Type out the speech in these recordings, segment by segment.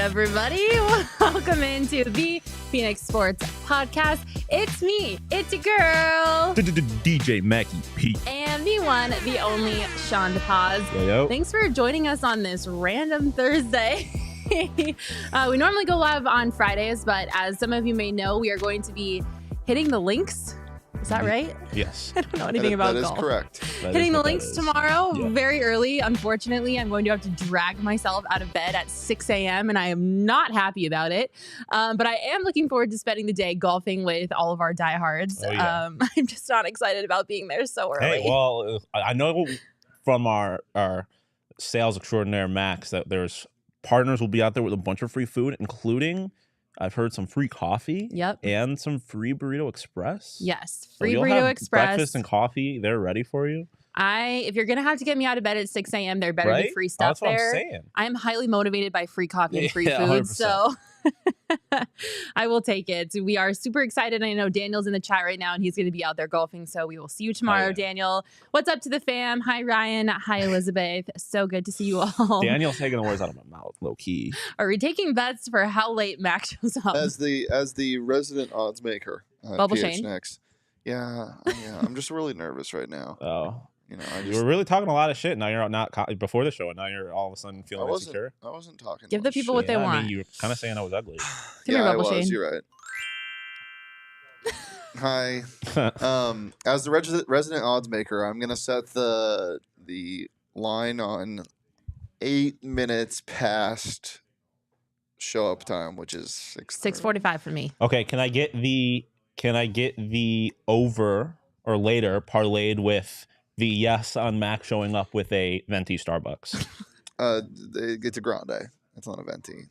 everybody. Welcome into the Phoenix Sports Podcast. It's me. It's your girl. DJ MAKY P. And the one, the only Sean DePaz. Yo. Thanks for joining us on this random Thursday. We normally go live on Fridays, but as some of you may know, we are going to be hitting the links. Is that right? Yes. I don't know anything about golf. That is correct. Hitting the links tomorrow, Yeah. very early. Unfortunately, I'm going to have to drag myself out of bed at 6 a.m. and I am not happy about it. But I am looking forward to spending the day golfing with all of our diehards. Oh, yeah. I'm just not excited about being there so early. Hey, well, I know from our sales extraordinaire Max that there's partners will be out there with a bunch of free food, including I've heard some free coffee. Yep. And some free Burrito Express. Yes, So free you'll Burrito have Express. Breakfast and coffee, they're ready for you. If you're gonna have to get me out of bed at 6 a.m., there better be Right? free stuff That's what there. I'm saying. I'm highly motivated by free coffee and free Yeah, food, 100%. so I will take it. We are super excited. I know Daniel's in the chat right now, and he's going to be out there golfing, so we will see you tomorrow, yeah. Daniel. What's up to the fam? Hi, Ryan. Hi, Elizabeth. So good to see you all. Daniel's taking the words out of my mouth, low key. Are we taking bets for how late Max shows up? As the resident odds maker, Bubble PH Shane? next. Yeah. I'm just really nervous right now. Oh. You know, You were really talking a lot of shit. Now you're not before the show, and now you're all of a sudden feeling insecure. I wasn't talking. Give the much people shit. what they I want. mean, you were kind of saying I was ugly. Come Yeah, here, I Bubble was. Shane. You're right. Hi. As the resident odds maker, I'm gonna set the line on 8 minutes past show up time, which is 6:45 for me. Okay, can I get the over or later parlayed with the yes on Max showing up with a venti Starbucks? It's a grande. It's not a venti.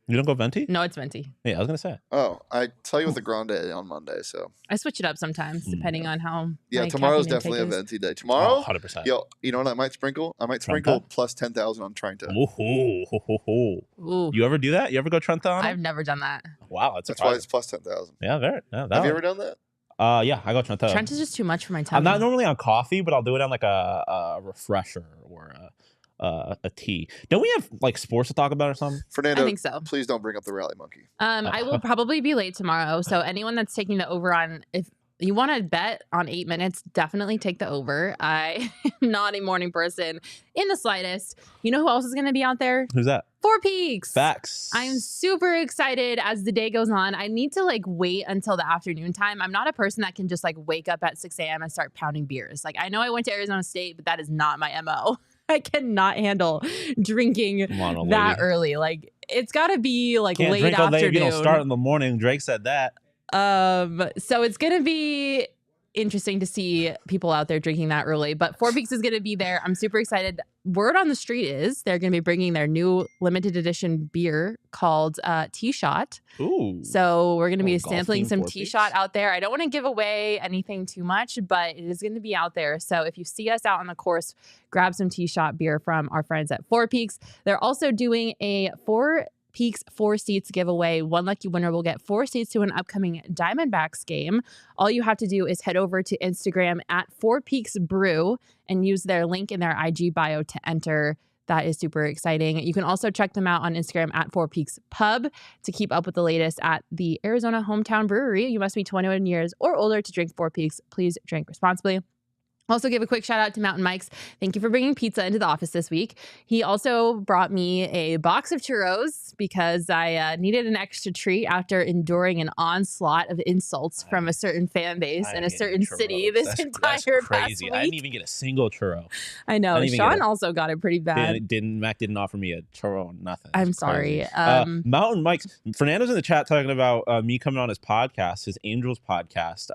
You don't go venti? No, it's venti. Yeah, I was gonna say. Oh, I tell you with the grande on Monday. So I switch it up sometimes depending on how. yeah, my tomorrow's caffeine definitely a intake is. venti day. Tomorrow, 100%. yo, you know what I might sprinkle? I might sprinkle plus 10,000 on Trenta. Ooh, You ever do that? You ever go Trenta on it? I've never done that. Wow, that's That's why surprising. it's plus 10,000. Yeah, very. Yeah, Have you ever done that? Yeah, I go Trenta. Trent is just too much for my tummy. I'm not normally on coffee, but I'll do it on like a refresher or a tea. Don't we have like sports to talk about or something? Fernando, I think so. please don't bring up the rally monkey. I will probably be late tomorrow. So anyone that's taking the over on, if you want to bet on 8 minutes, definitely take the over. I am not a morning person in the slightest. You know who else is going to be out there? Who's that? Four Peaks. Facts. I'm super excited as the day goes on. I need to like wait until the afternoon time. I'm not a person that can just like wake up at 6 a.m. and start pounding beers. Like I know I went to Arizona State, but that is not my MO. I cannot handle drinking Come on, old that lady. early. Like it's got to be like Can't late drink all day if afternoon. you don't start in the morning. Drake said that. So it's gonna be interesting to see people out there drinking that early. But Four Peaks is gonna be there. I'm super excited. Word on the street is they're gonna be bringing their new limited edition beer called T-Shot. Ooh. So we're gonna be Little golf sampling theme some Four T-Shot Peaks. out there. I don't want to give away anything too much, but it is gonna be out there. So if you see us out on the course, grab some T-Shot beer from our friends at Four Peaks. They're also doing a Four Peaks 4 seats giveaway. One lucky winner will get 4 seats to an upcoming Diamondbacks game. All you have to do is head over to Instagram at 4 Peaks Brew and use their link in their IG bio to enter. That is super exciting. You can also check them out on Instagram at 4 Peaks Pub to keep up with the latest at the Arizona Hometown Brewery. You must be 21 years or older to drink 4 Peaks. Please drink responsibly. Also give a quick shout out to Mountain Mike's. Thank you for bringing pizza into the office this week. He also brought me a box of churros because I needed an extra treat after enduring an onslaught of insults from a certain fan base in a certain city this That's entire crazy. past week. I didn't even get a single churro. I know. didn't even get Sean it. also got it pretty bad. Mac didn't offer me a churro or nothing. I'm It's crazy. sorry. Mountain Mike's. Fernando's in the chat talking about me coming on his podcast, his Angels podcast.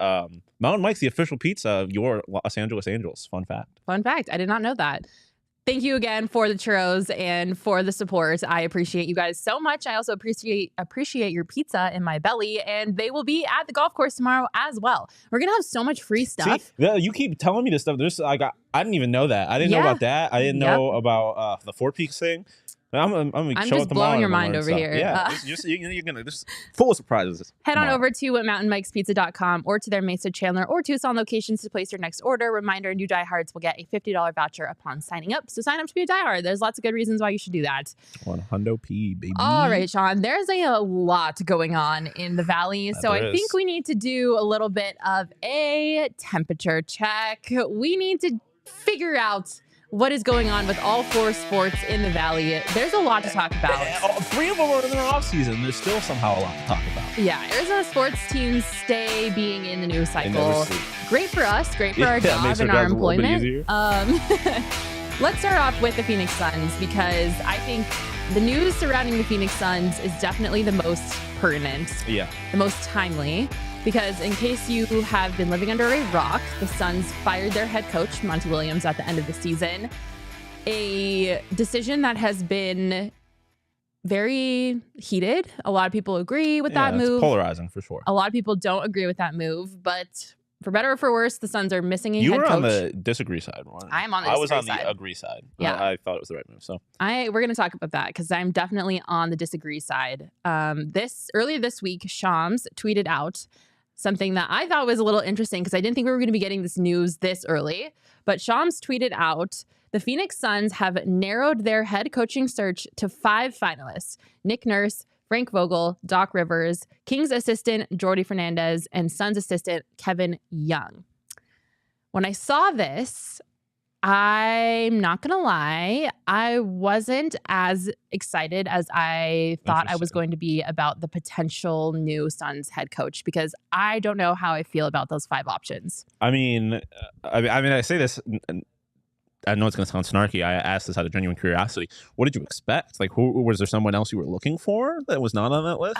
Mountain Mike's the official pizza of your Los Angeles Angels. Fun fact. Fun fact. I did not know that. Thank you again for the churros and for the support. I appreciate you guys so much. I also appreciate your pizza in my belly, and they will be at the golf course tomorrow as well. We're gonna have so much free stuff. See, you keep telling me this stuff. I didn't even know that. I didn't know Yeah. about that. I didn't know about the Four Peaks thing. I'm just blowing your mind over here. Yeah, you're gonna just full of surprises. Head on over to mountainmikespizza.com or to their Mesa, Chandler, or Tucson locations to place your next order. Reminder, new diehards will get a $50 voucher upon signing up. So sign up to be a diehard. There's lots of good reasons why you should do that. 100 P, baby. All right, Sean, there's a lot going on in the Valley. So I think we need to do a little bit of a temperature check. We need to figure out what is going on with all 4 sports in the Valley. There's a lot to talk about. 3 of them are in their offseason. There's still somehow a lot to talk about. Yeah, Arizona sports teams stay being in the news cycle. Great for us, great for our job and our employment. Let's start off with the Phoenix Suns, because I think the news surrounding the Phoenix Suns is definitely the most pertinent, the most timely. Because in case you have been living under a rock, the Suns fired their head coach, Monty Williams, at the end of the season. A decision that has been very heated. A lot of people agree with that move. It's polarizing for sure. A lot of people don't agree with that move, but for better or for worse, the Suns are missing a head coach. You were on the disagree side, Ron. I'm on the disagree side. I was on the agree side. Yeah. I thought it was the right move. So we're going to talk about that, because I'm definitely on the disagree side. Earlier this week, Shams tweeted out something that I thought was a little interesting, because I didn't think we were going to be getting this news this early. But Shams tweeted out, the Phoenix Suns have narrowed their head coaching search to 5 finalists: Nick Nurse, Frank Vogel, Doc Rivers, Kings assistant Jordi Fernandez, and Suns assistant Kevin Young. When I saw this, I'm not going to lie, I wasn't as excited as I thought I was going to be about the potential new Suns head coach, because I don't know how I feel about those 5 options. I mean, I say this, and I know it's going to sound snarky. I asked this out of genuine curiosity. What did you expect? Like, was there someone else you were looking for that was not on that list?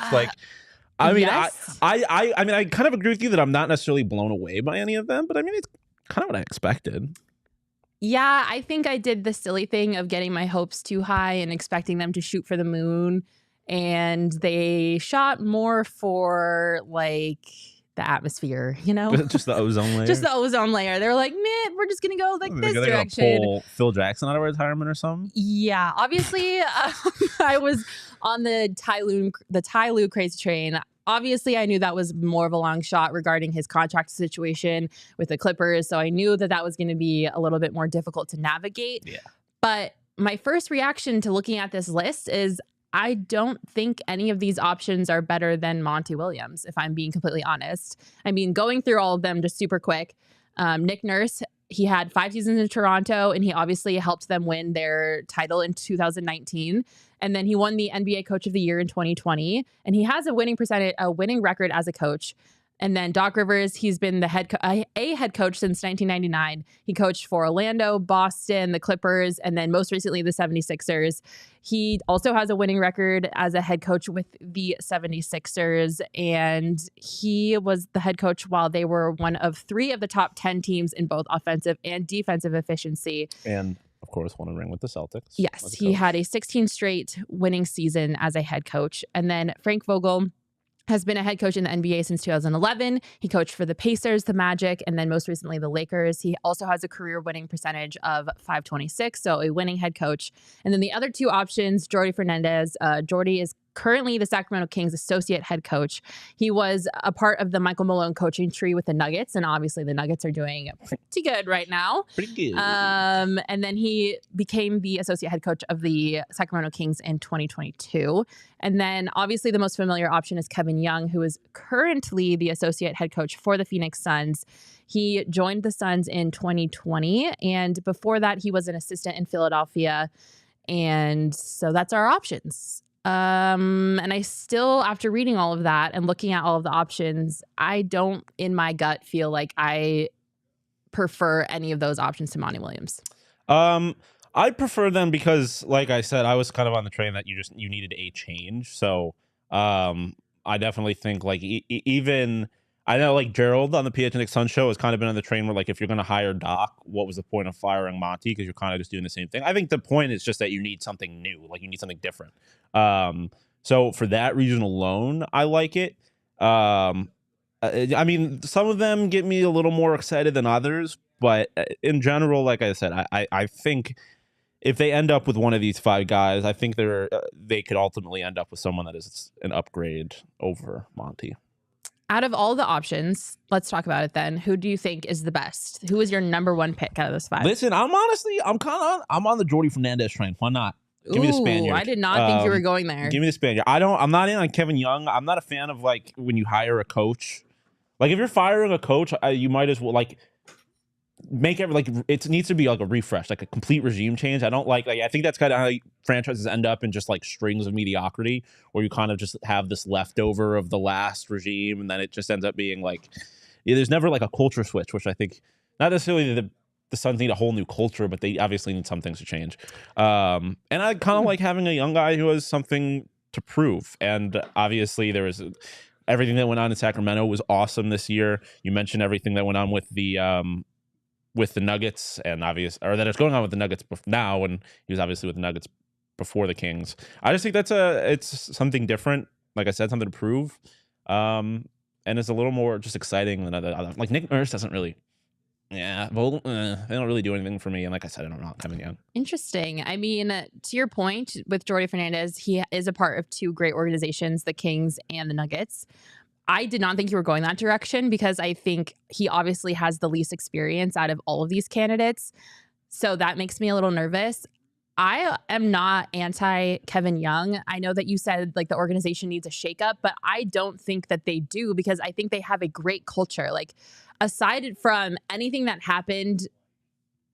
Yes. I kind of agree with you that I'm not necessarily blown away by any of them, but I mean, it's kind of what I expected. Yeah, I think I did the silly thing of getting my hopes too high and expecting them to shoot for the moon. And they shot more for, like, the atmosphere, you know? Just the ozone layer? Just the ozone layer. They're like, man, we're just going to go like this direction. They're gonna pull Phil Jackson out of retirement or something? Yeah, obviously, I was on the Ty Lue crazy train. Obviously, I knew that was more of a long shot regarding his contract situation with the Clippers. So I knew that was going to be a little bit more difficult to navigate. Yeah. But my first reaction to looking at this list is I don't think any of these options are better than Monty Williams, if I'm being completely honest. I mean, going through all of them just super quick. Nick Nurse, he had 5 seasons in Toronto, and he obviously helped them win their title in 2019. And then he won the NBA Coach of the Year in 2020. And he has a winning record as a coach. And then Doc Rivers, he's been the head coach since 1999. He coached for Orlando, Boston, the Clippers, and then most recently the 76ers. He also has a winning record as a head coach with the 76ers. And he was the head coach while they were one of 3 of the top 10 teams in both offensive and defensive efficiency. And of course, won a ring with the Celtics. Yes, he had a 16 straight winning season as a head coach. And then Frank Vogel has been a head coach in the NBA since 2011. He coached for the Pacers, the Magic, and then most recently the Lakers. He also has a career winning percentage of .526, so a winning head coach. And then the other 2 options, Jordi Fernandez. Jordi is currently the Sacramento Kings associate head coach. He was a part of the Michael Malone coaching tree with the Nuggets, and obviously the Nuggets are doing pretty good right now. Pretty good. And then he became the associate head coach of the Sacramento Kings in 2022. And then obviously the most familiar option is Kevin Young, who is currently the associate head coach for the Phoenix Suns. He joined the Suns in 2020, and before that he was an assistant in Philadelphia. And so that's our options. And I still, after reading all of that and looking at all of the options, I don't, in my gut, feel like I prefer any of those options to Monty Williams. I prefer them because, like I said, I was kind of on the train that you needed a change. So, I definitely think like even I know like Gerald on the PH and Sun show has kind of been on the train where like if you're going to hire Doc, what was the point of firing Monty? Because you're kind of just doing the same thing. I think the point is just that you need something new, like you need something different. So for that reason alone, I like it. I mean, some of them get me a little more excited than others, but in general, like I said, I think if they end up with one of these 5 guys, I think they could ultimately end up with someone that is an upgrade over Monty. Out of all the options, let's talk about it then. Who do you think is the best? Who is your number 1 pick out of those 5? Listen, I'm on the Jordy Fernandez train. Why not? Give me the Spaniard. I did not think you were going there. Give me the Spaniard. I'm not in on Kevin Young. I'm not a fan of like when you hire a coach. Like if you're firing a coach, you might as well like make it like it needs to be like a refresh, like a complete regime change. I don't like I think that's kind of how franchises end up in just like strings of mediocrity, where you kind of just have this leftover of the last regime, and then it just ends up being like there's never like a culture switch, which I think not necessarily the Suns need a whole new culture, but they obviously need some things to change. And I kind of like having a young guy who has something to prove. And obviously there was everything that went on in Sacramento was awesome this year. You mentioned everything that went on with the Nuggets and or that it's going on with the Nuggets now, and he was obviously with the Nuggets before the Kings. I just think it's something different. Like I said, something to prove. And it's a little more just exciting than other like Nick Nurse doesn't really. Yeah, well, they don't really do anything for me. And like I said, I don't know Kevin Young. Interesting. I mean, to your point with Jordy Fernandez, he is a part of 2 great organizations, the Kings and the Nuggets. I did not think you were going that direction because I think he obviously has the least experience out of all of these candidates. So that makes me a little nervous. I am not anti Kevin Young. I know that you said like the organization needs a shakeup, but I don't think that they do because I think they have a great culture. Like aside from anything that happened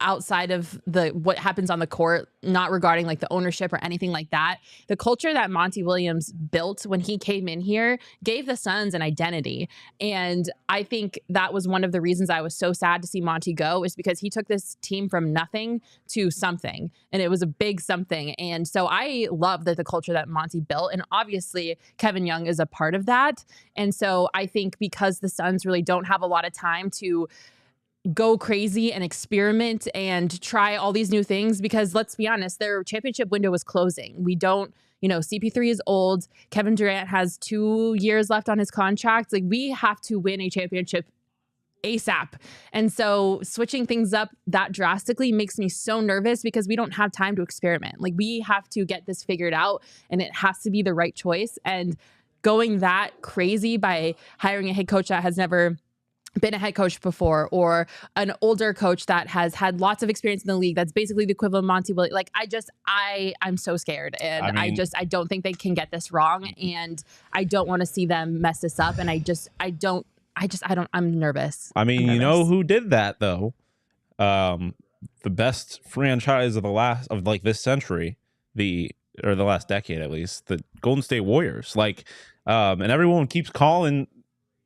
outside of what happens on the court, not regarding like the ownership or anything like that, the culture that Monty Williams built when he came in here gave the Suns an identity. And I think that was one of the reasons I was so sad to see Monty go, is because he took this team from nothing to something, and it was a big something. And so I love that the culture that Monty built, and obviously Kevin Young is a part of that. And so I think because the Suns really don't have a lot of time to go crazy and experiment and try all these new things, because let's be honest, their championship window is closing. We don't, CP3 is old. Kevin Durant has 2 years left on his contract. Like we have to win a championship ASAP. And so switching things up that drastically makes me so nervous because we don't have time to experiment. Like we have to get this figured out, and it has to be the right choice. And going that crazy by hiring a head coach that has never been a head coach before, or an older coach that has had lots of experience in the league, that's basically the equivalent of Monty Williams. Like I'm so scared, and I don't think they can get this wrong, and I don't want to see them mess this up, and I'm nervous. I mean, you know who did that though? The best franchise of this century, the last decade at least, the Golden State Warriors. Like, and everyone keeps calling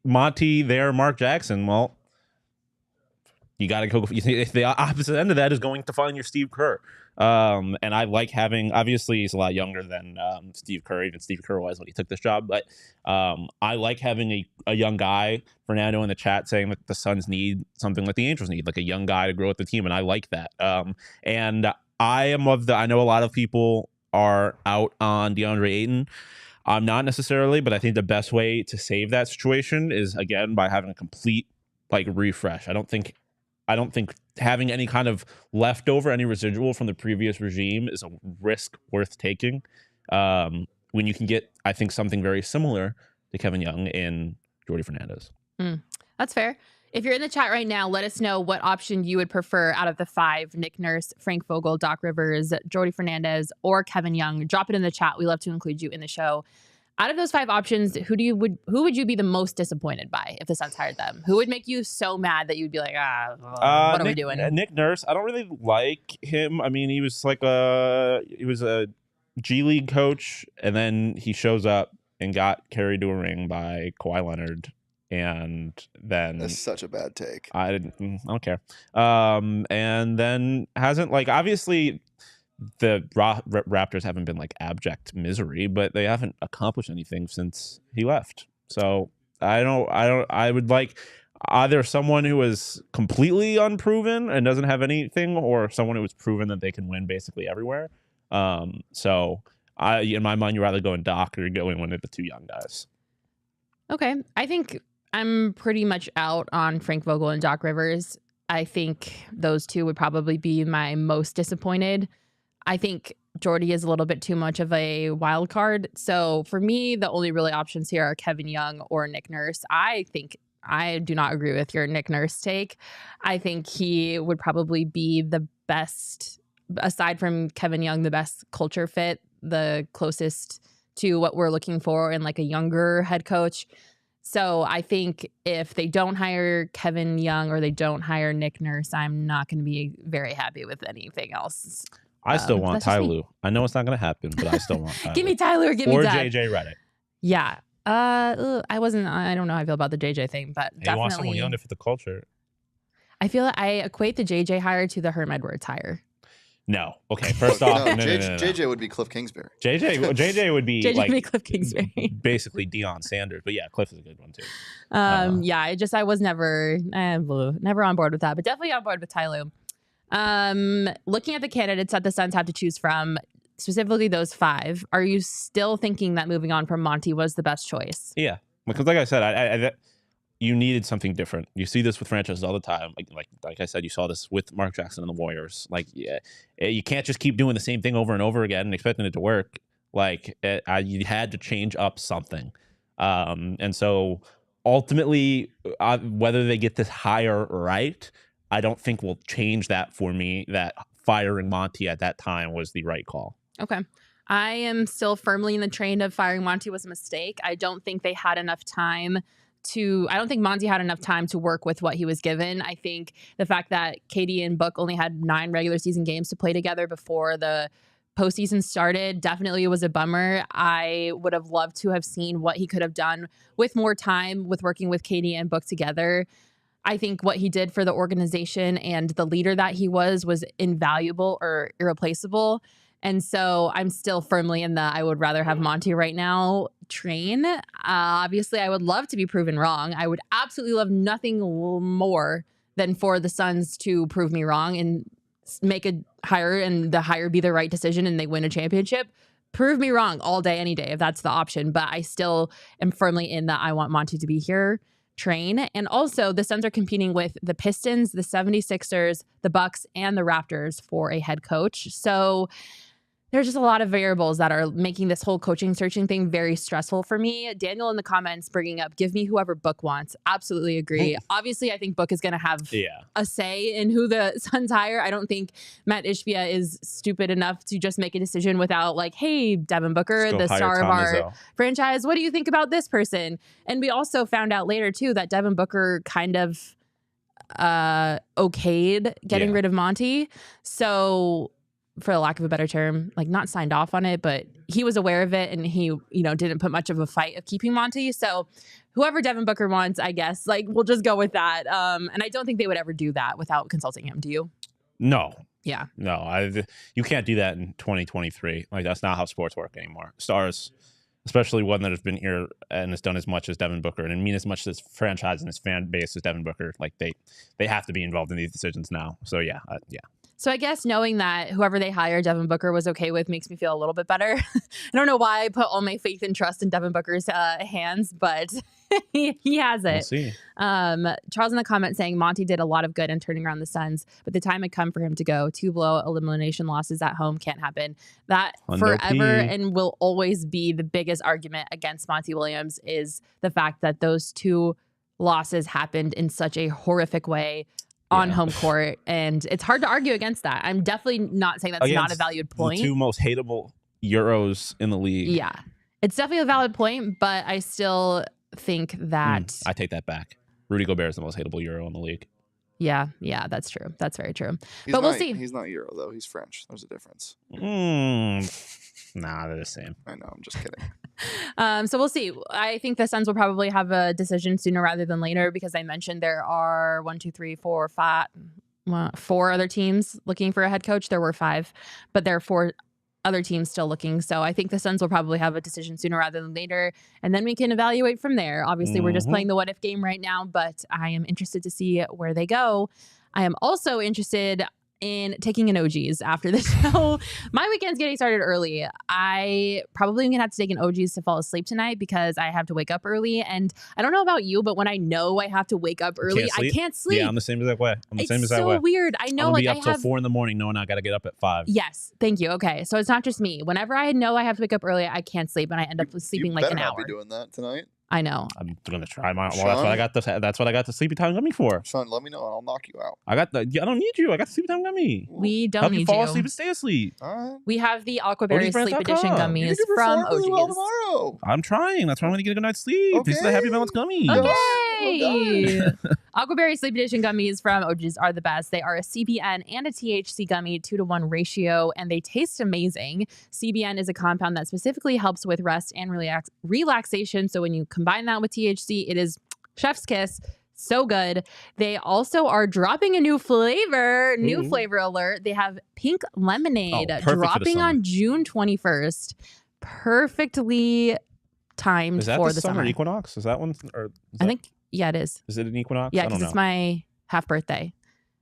Monty there Mark Jackson. Well, you got to go. The opposite end of that is going to find your Steve Kerr. And I like having, obviously he's a lot younger than Steve Kerr. Even Steve Kerr was when he took this job. But I like having a young guy. Fernando in the chat saying that the Suns need something like the Angels need, like a young guy to grow with the team. And I like that. And I know a lot of people are out on DeAndre Ayton. I'm not necessarily, but I think the best way to save that situation is, again, by having a complete refresh. I don't think having any kind of leftover, any residual from the previous regime is a risk worth taking. When you can get, I think, something very similar to Kevin Young in Jordy Fernandez. That's fair. If you're in the chat right now, let us know what option you would prefer out of the 5: Nick Nurse, Frank Vogel, Doc Rivers, Jordy Fernandez, or Kevin Young. Drop it in the chat. We love to include you in the show. Out of those 5 options, who would you be the most disappointed by if the Suns hired them? Who would make you so mad that you'd be like, what are we doing? Nick Nurse, I don't really like him. I mean, he was a G League coach, and then he shows up and got carried to a ring by Kawhi Leonard. And then that's such a bad take. I don't care. And then hasn't, obviously the Raptors haven't been abject misery, but they haven't accomplished anything since he left. So I would like either someone who is completely unproven and doesn't have anything, or someone who has proven that they can win basically everywhere. So in my mind, you're either going Doc or you're going one of the 2 young guys. Okay. I think I'm pretty much out on Frank Vogel and Doc Rivers. I think those 2 would probably be my most disappointed. I think Jordy is a little bit too much of a wild card. So for me, the only really options here are Kevin Young or Nick Nurse. I do not agree with your Nick Nurse take. I think he would probably be the best, aside from Kevin Young, the best culture fit, the closest to what we're looking for in like a younger head coach. So I think if they don't hire Kevin Young or they don't hire Nick Nurse, I'm not going to be very happy with anything else. I still want Ty Lue. I know it's not going to happen, but I still want Ty Give me Tyler or give me Dad. JJ Redick. Yeah. I don't know how I feel about the JJ thing, but You definitely want someone young to fit the culture. I feel like I equate the JJ hire to the Herm Edwards hire. No. Okay. First off, no. JJ would be Cliff Kingsbury. JJ would be JJ would be Cliff Kingsbury. Basically Deion Sanders, but yeah, Cliff is a good one too. I was never on board with that, but definitely on board with Ty Lue. Looking at the candidates that the Suns have to choose from, specifically those 5, are you still thinking that moving on from Monty was the best choice? Yeah, because like I said, you needed something different. You see this with franchises all the time. Like I said, you saw this with Mark Jackson and the Warriors. Like, yeah, you can't just keep doing the same thing over and over again and expecting it to work. Like, you had to change up something. And so ultimately, whether they get this hire right, I don't think will change that for me, that firing Monty at that time was the right call. Okay. I am still firmly in the train of firing Monty was a mistake. I don't think they had enough time I don't think Monty had enough time to work with what he was given. I think the fact that KD and Book only had 9 regular season games to play together before the postseason started definitely was a bummer. I would have loved to have seen what he could have done with more time with working with KD and Book together. I think what he did for the organization and the leader that he was invaluable or irreplaceable. And so I'm still firmly in the I would rather have Monty right now train. Obviously, I would love to be proven wrong. I would absolutely love nothing more than for the Suns to prove me wrong and make a hire and the hire be the right decision and they win a championship. Prove me wrong all day, any day, if that's the option. But I still am firmly in that I want Monty to be here train. And also the Suns are competing with the Pistons, the 76ers, the Bucks, and the Raptors for a head coach. So there's just a lot of variables that are making this whole coaching searching thing very stressful for me. Daniel in the comments bringing up, give me whoever Book wants. Absolutely agree. Obviously, I think Book is going to have a say in who the Suns hire. I don't think Matt Ishbia is stupid enough to just make a decision without like, hey, Devin Booker, the star of our franchise, what do you think about this person? And we also found out later, too, that Devin Booker kind of okayed getting rid of Monty. So for the lack of a better term, like not signed off on it, but he was aware of it and he, didn't put much of a fight of keeping Monty. So whoever Devin Booker wants, I guess, like we'll just go with that. And I don't think they would ever do that without consulting him. Do you? No. Yeah. No, you can't do that in 2023. Like that's not how sports work anymore. Stars, especially one that has been here and has done as much as Devin Booker and mean as much as franchise and his fan base as Devin Booker, like they have to be involved in these decisions now. So yeah. So I guess knowing that whoever they hired Devin Booker was okay with makes me feel a little bit better. I don't know why I put all my faith and trust in Devin Booker's hands, but he has it. We'll see. Charles in the comments saying Monty did a lot of good in turning around the Suns, but the time had come for him to go. 2 blow elimination losses at home can't happen. That forever and will always be the biggest argument against Monty Williams is the fact that those 2 losses happened in such a horrific way on home court, and it's hard to argue against that. I'm definitely not saying that's not a valued point. The 2 most hateable Euros in the league. Yeah, it's definitely a valid point, but I still think that I take that back. Rudy Gobert is the most hateable Euro in the league. Yeah, that's true. That's very true. But we'll see. He's not Euro though. He's French. There's a difference. Nah, they're the same. I know. I'm just kidding. So we'll see. I think the Suns will probably have a decision sooner rather than later because I mentioned there are 4 other teams looking for a head coach. There were 5, but there are 4 other teams still looking. So I think the Suns will probably have a decision sooner rather than later. And then we can evaluate from there. Obviously, we're just playing the what if game right now, but I am interested to see where they go. I am also interested in taking an OGs after the show. My weekend's getting started early. I probably am gonna have to take an OGs to fall asleep tonight because I have to wake up early. And I don't know about you, but when I know I have to wake up early, I can't sleep. Yeah, I'm the same exact way. It's so weird. I know, I'm like be up I till have 4 in the morning knowing I got to get up at 5. Yes, thank you. Okay, so it's not just me. Whenever I know I have to wake up early, I can't sleep, and I end up sleeping like an hour. You better not be doing that tonight. I know. I'm gonna try my. Sean? Well, that's what I got the sleepy time gummy for. Sean, let me know. I'll knock you out. I don't need you. I got the sleepy time gummy. We don't Help need you fall asleep and stay asleep. We have the Aquaberry Sleep Edition gummies You from perform really well OGs. tomorrow. I'm trying. That's why I'm gonna get a good night's sleep. Okay. This is the Happy Balance gummy. Okay. Aquaberry Sleep Edition gummies from OGs are the best. They are a CBN and a THC gummy 2-to-1 ratio, and they taste amazing. CBN is a compound that specifically helps with rest and relaxation. So when you combine that with THC, it is chef's kiss. So good. They also are dropping a new flavor. New flavor alert. They have pink lemonade dropping on June 21st. Perfectly timed for the summer equinox. Is that one? I think, yeah, it is. Is it an equinox? Yeah, because it's my half birthday.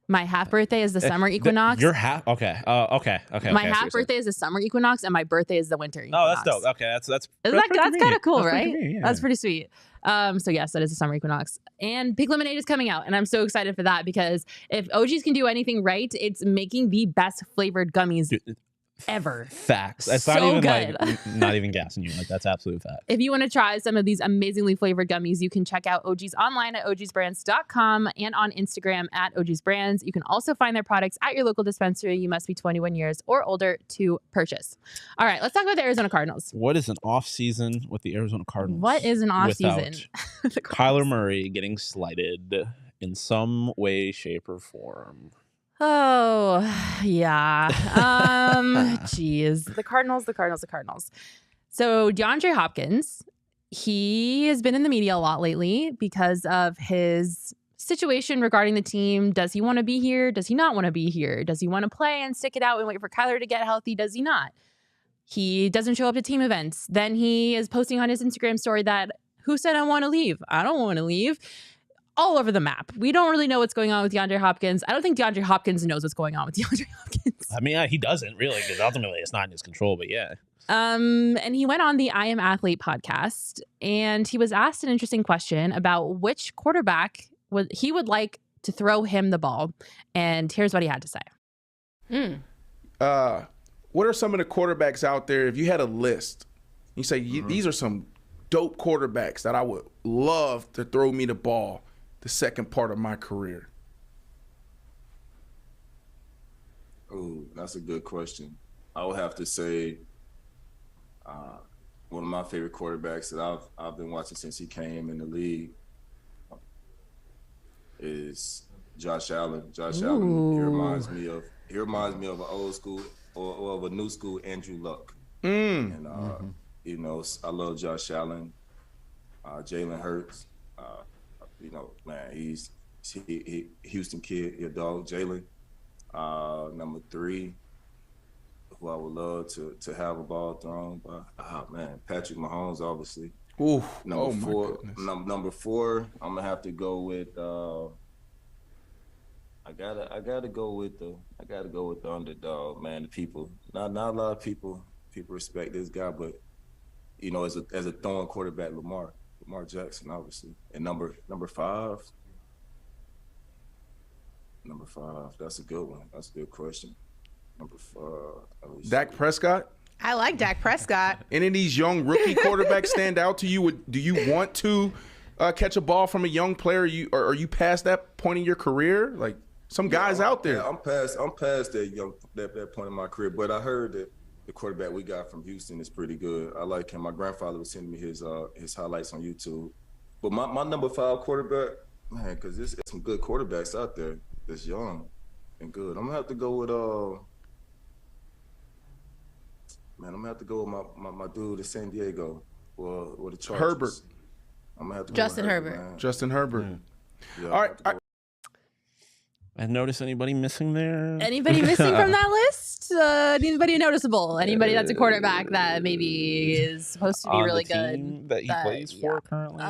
My half birthday is the summer equinox. Your half? Okay. Okay. My half birthday is the summer equinox, and my birthday is the winter equinox. Oh, that's dope. Okay, that's kind of cool, that's right? Yeah. That's pretty sweet. So yes, that is the summer equinox, and pink lemonade is coming out, and I'm so excited for that because if OGs can do anything right, it's making the best flavored gummies ever. Facts. It's not even like not even gassing you. Like that's absolute fact. If you want to try some of these amazingly flavored gummies, you can check out OGs online at ogsbrands.com and on Instagram at ogsbrands. You can also find their products at your local dispensary. You must be 21 years or older to purchase. All right, let's talk about the Arizona Cardinals. What is an off season with the Arizona Cardinals? What is an off season? Kyler Murray getting slighted in some way, shape, or form. Oh, yeah. Geez. The Cardinals. So DeAndre Hopkins, he has been in the media a lot lately because of his situation regarding the team. Does he want to be here? Does he not want to be here? Does he want to play and stick it out and wait for Kyler to get healthy? Does he not? He doesn't show up to team events. Then he is posting on his Instagram story that, who said I want to leave? I don't want to leave. All over the map. We don't really know what's going on with DeAndre Hopkins. I don't think DeAndre Hopkins knows what's going on with DeAndre Hopkins. I mean, he doesn't really, because ultimately it's not in his control, but yeah. And he went on the I Am Athlete podcast, and he was asked an interesting question about which quarterback he would like to throw him the ball. And here's what he had to say. What are some of the quarterbacks out there, if you had a list, you say, these are some dope quarterbacks that I would love to throw me the ball the second part of my career? Oh, that's a good question. I would have to say one of my favorite quarterbacks that I've been watching since he came in the league is Josh Allen. Josh Allen, he reminds me of an old school or of a new school Andrew Luck. And you know, I love Josh Allen. Jalen Hurts. You know, man, he's Houston kid, your dog, Jalen. Number 3, who I would love to have a ball thrown by. Man, Patrick Mahomes, obviously. Ooh, Number 4, I'm gonna have to go with. I gotta go with the underdog, man. The people, not a lot of people respect this guy, but you know, as a throwing quarterback, Lamar Jackson, obviously. And number 5, that's a good one. That's a good question. Number 5. Dak Prescott? I like Dak Prescott. Any of these young rookie quarterbacks stand out to you? Do you want to catch a ball from a young player? Are you past that point in your career? Like some guys out there. Yeah, I'm past that point in my career, but I heard that the quarterback we got from Houston is pretty good. I like him. My grandfather was sending me his highlights on YouTube. But my number 5 quarterback, man, because there's some good quarterbacks out there that's young and good. I'm gonna have to go with my dude at San Diego or the Chargers. Herbert. I'm gonna have to Justin go with Herbert. man. Justin Herbert. Yeah, All right. And notice anybody missing there? Anybody missing from that list? Anybody noticeable? Anybody that's a quarterback that maybe is supposed to be really good that he plays for currently?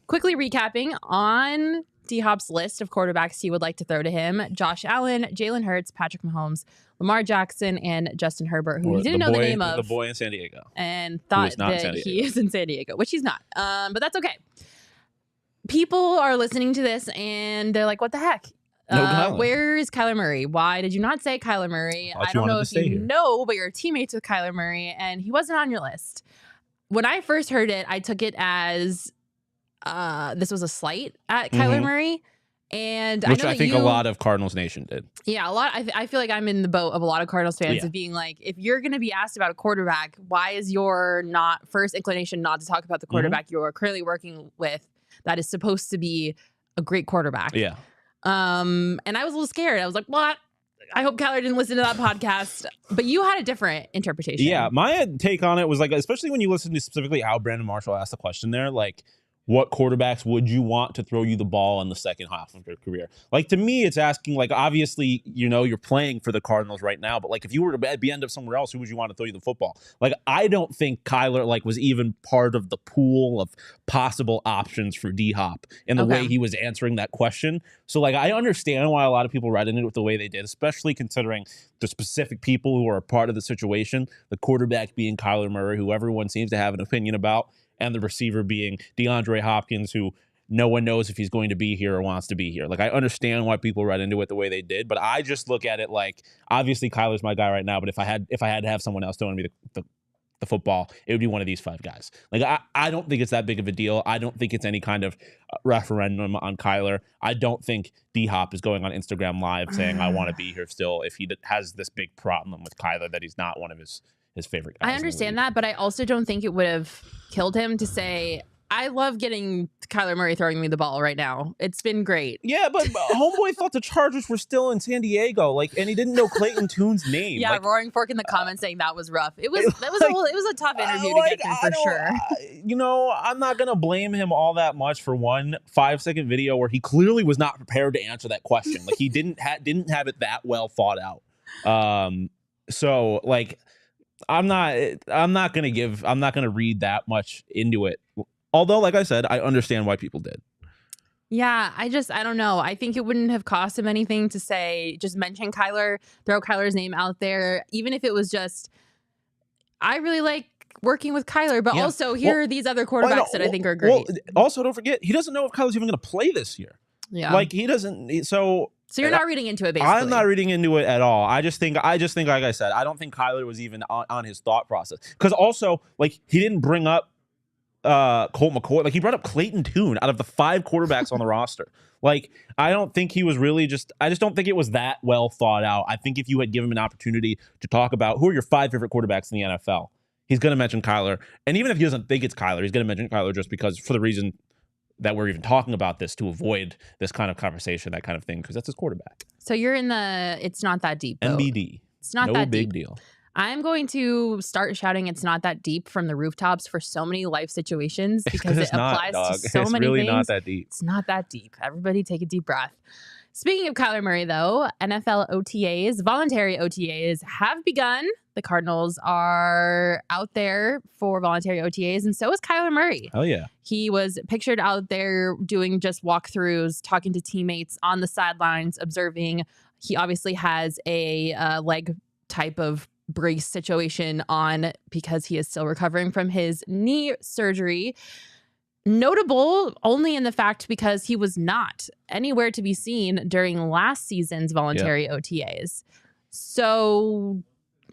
Quickly recapping on D-Hop's list of quarterbacks he would like to throw to him: Josh Allen, Jalen Hurts, Patrick Mahomes, Lamar Jackson, and Justin Herbert, who he didn't know the name of. The boy in San Diego. And thought that he is in San Diego, which he's not. But that's okay. People are listening to this and they're like, what the heck? Where is Kyler Murray? Why did you not say Kyler Murray? I don't know if you know, but you're teammates with Kyler Murray, and he wasn't on your list. When I first heard it, I took it as this was a slight at Kyler Murray. And which I think a lot of Cardinals Nation did. Yeah, a lot. I feel like I'm in the boat of a lot of Cardinals fans of being like, if you're going to be asked about a quarterback, why is your first inclination not to talk about the quarterback you're currently working with that is supposed to be a great quarterback? Yeah. And I was a little scared. I was like, what? I hope Kyler didn't listen to that podcast. But you had a different interpretation. Yeah, my take on it was like, especially when you listen to specifically how Brandon Marshall asked the question there, like, what quarterbacks would you want to throw you the ball in the second half of your career? Like, to me, it's asking, like, obviously, you're playing for the Cardinals right now, but like, if you were to be end up somewhere else, who would you want to throw you the football? Like, I don't think Kyler was even part of the pool of possible options for D-Hop in the way he was answering that question. So like, I understand why a lot of people read into it the way they did, especially considering the specific people who are a part of the situation, the quarterback being Kyler Murray, who everyone seems to have an opinion about, and the receiver being DeAndre Hopkins, who no one knows if he's going to be here or wants to be here. Like, I understand why people read into it the way they did, but I just look at it like, obviously Kyler's my guy right now, but if I had to have someone else throwing me the football, it would be one of these 5 guys. Like, I don't think it's that big of a deal. I don't think it's any kind of referendum on Kyler. I don't think D-Hop is going on Instagram Live saying, I want to be here still, if he has this big problem with Kyler that he's not one of his favorite guys. I understand that, but I also don't think it would have killed him to say, I love getting Kyler Murray throwing me the ball right now. It's been great. Yeah, but homeboy thought the Chargers were still in San Diego, and he didn't know Clayton Tune's name. Yeah, Roaring Fork in the comments saying that was rough. It was a tough interview to get through for sure. I'm not gonna blame him all that much for one 5-second video where he clearly was not prepared to answer that question. Like, he didn't have it that well thought out. So like, I'm not gonna read that much into it. Although, like I said, I understand why people did. Yeah, I don't know. I think it wouldn't have cost him anything to say, just mention Kyler, throw Kyler's name out there, even if it was just, I really like working with Kyler, but also here are these other quarterbacks that I think are great. Also, don't forget, he doesn't know if Kyler's even going to play this year. Yeah, like he doesn't. So you're not reading into it, basically. I'm not reading into it at all. I just think, like I said, I don't think Kyler was even on his thought process. Because also, like, he didn't bring up Colt McCoy. Like, he brought up Clayton Tune out of the 5 quarterbacks on the roster. Like, I don't think he was really I just don't think it was that well thought out. I think if you had given him an opportunity to talk about who are your 5 favorite quarterbacks in the NFL, he's going to mention Kyler. And even if he doesn't think it's Kyler, he's going to mention Kyler just because, for the reason that we're even talking about this, to avoid this kind of conversation, that kind of thing, because that's his quarterback. So you're in the it's not that deep boat. NBD. It's not that big deep. Deal. I'm going to start shouting it's not that deep from the rooftops for so many life situations because it applies to so many things. It's really not that deep. It's not that deep. Everybody take a deep breath. Speaking of Kyler Murray, though, NFL OTAs, voluntary OTAs, have begun. The Cardinals are out there for voluntary OTAs, and so is Kyler Murray. Oh, yeah. He was pictured out there doing just walkthroughs, talking to teammates on the sidelines, observing. He obviously has a leg type of brace situation on because he is still recovering from his knee surgery. Notable only in the fact because he was not anywhere to be seen during last season's voluntary OTAs. So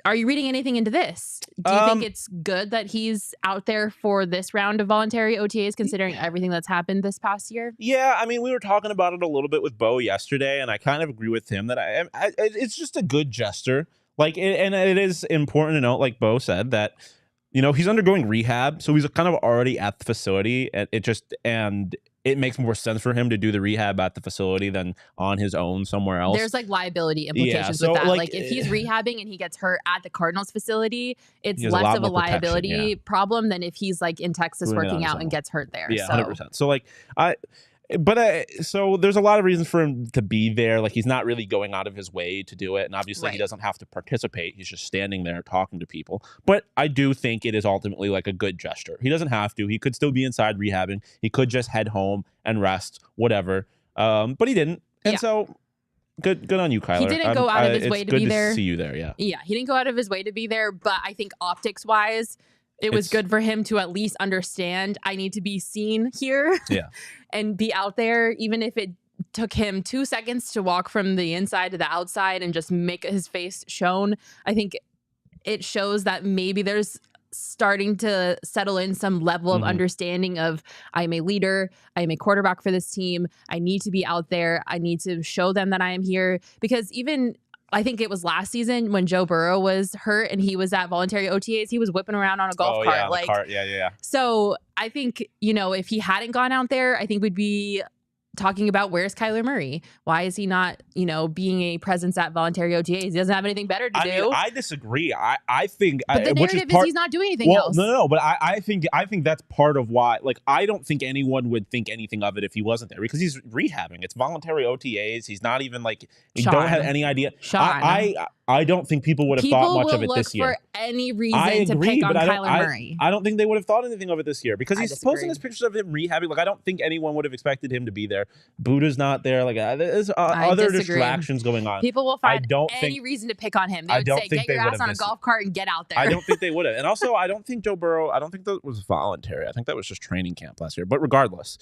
are you reading anything into this? Do you think it's good that he's out there for this round of voluntary OTAs, considering everything that's happened this past year? Yeah, I mean, we were talking about it a little bit with Bo yesterday, and I kind of agree with him that it's just a good gesture. Like, and it is important to note, like Bo said, that, he's undergoing rehab, so he's kind of already at the facility, and it makes more sense for him to do the rehab at the facility than on his own somewhere else. There's like liability implications with that. Like, if he's rehabbing and he gets hurt at the Cardinals facility, it's less of a liability problem than if he's like in Texas working out and gets hurt there. Yeah, 100%. So like so there's a lot of reasons for him to be there. Like, he's not really going out of his way to do it. And obviously he doesn't have to participate. He's just standing there talking to people. But I do think it is ultimately like a good gesture. He doesn't have to. He could still be inside rehabbing. He could just head home and rest, whatever. But he didn't. And Yeah. so good on you, Kyler. He didn't go out of his way to be there. It's good to see you there, yeah. Yeah, he didn't go out of his way to be there, but I think optics-wise, it was good for him to at least understand I need to be seen here and be out there, even if it took him 2 seconds to walk from the inside to the outside and just make his face shown. I think it shows that maybe there's starting to settle in some level of understanding of I'm a leader, I am a quarterback for this team, I need to be out there, I need to show them that I am here. Because even I think it was last season when Joe Burrow was hurt and he was at voluntary OTAs, he was whipping around on a golf cart. Yeah, the cart. Yeah. So I think, if he hadn't gone out there, I think we'd be talking about where's Kyler Murray? Why is he not, being a presence at voluntary OTAs? He doesn't have anything better to do. Mean, I disagree. I think, but the narrative is he's not doing anything else. No. But I think that's part of why. Like, I don't think anyone would think anything of it if he wasn't there because he's rehabbing. It's voluntary OTAs. He's not even don't have any idea. I don't think people would have thought much of it this year. For any reason to pick on Kyler Murray. I don't think they would have thought anything of it this year because he's posting his pictures of him rehabbing. Like, I don't think anyone would have expected him to be there. Buddha's not there. Like, there's other distractions going on. People will find any reason to pick on him. They would say, get your ass on a golf cart and get out there. I don't think they would have. And also, I don't think Joe Burrow, I don't think that was voluntary. I think that was just training camp last year. But regardless,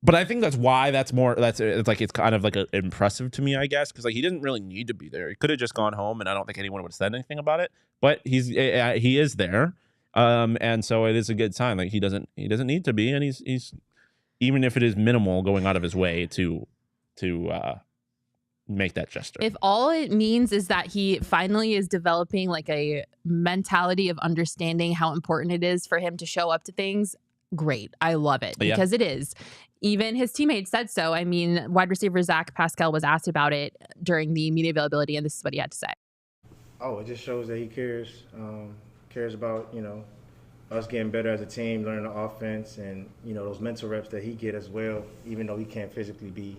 but I think that's why it's kind of impressive to me, I guess, because he didn't really need to be there. He could have just gone home, and I don't think anyone would have said anything about it. But he is there, and so it is a good sign. Like he doesn't need to be, and he's even if it is minimal, going out of his way to make that gesture. If all it means is that he finally is developing a mentality of understanding how important it is for him to show up to things, great. I love it because it is. Even his teammates said so. I mean, wide receiver Zach Pascal was asked about it during the media availability, and this is what he had to say. Oh, it just shows that he cares about, us getting better as a team, learning the offense, and, those mental reps that he get as well, even though he can't physically be,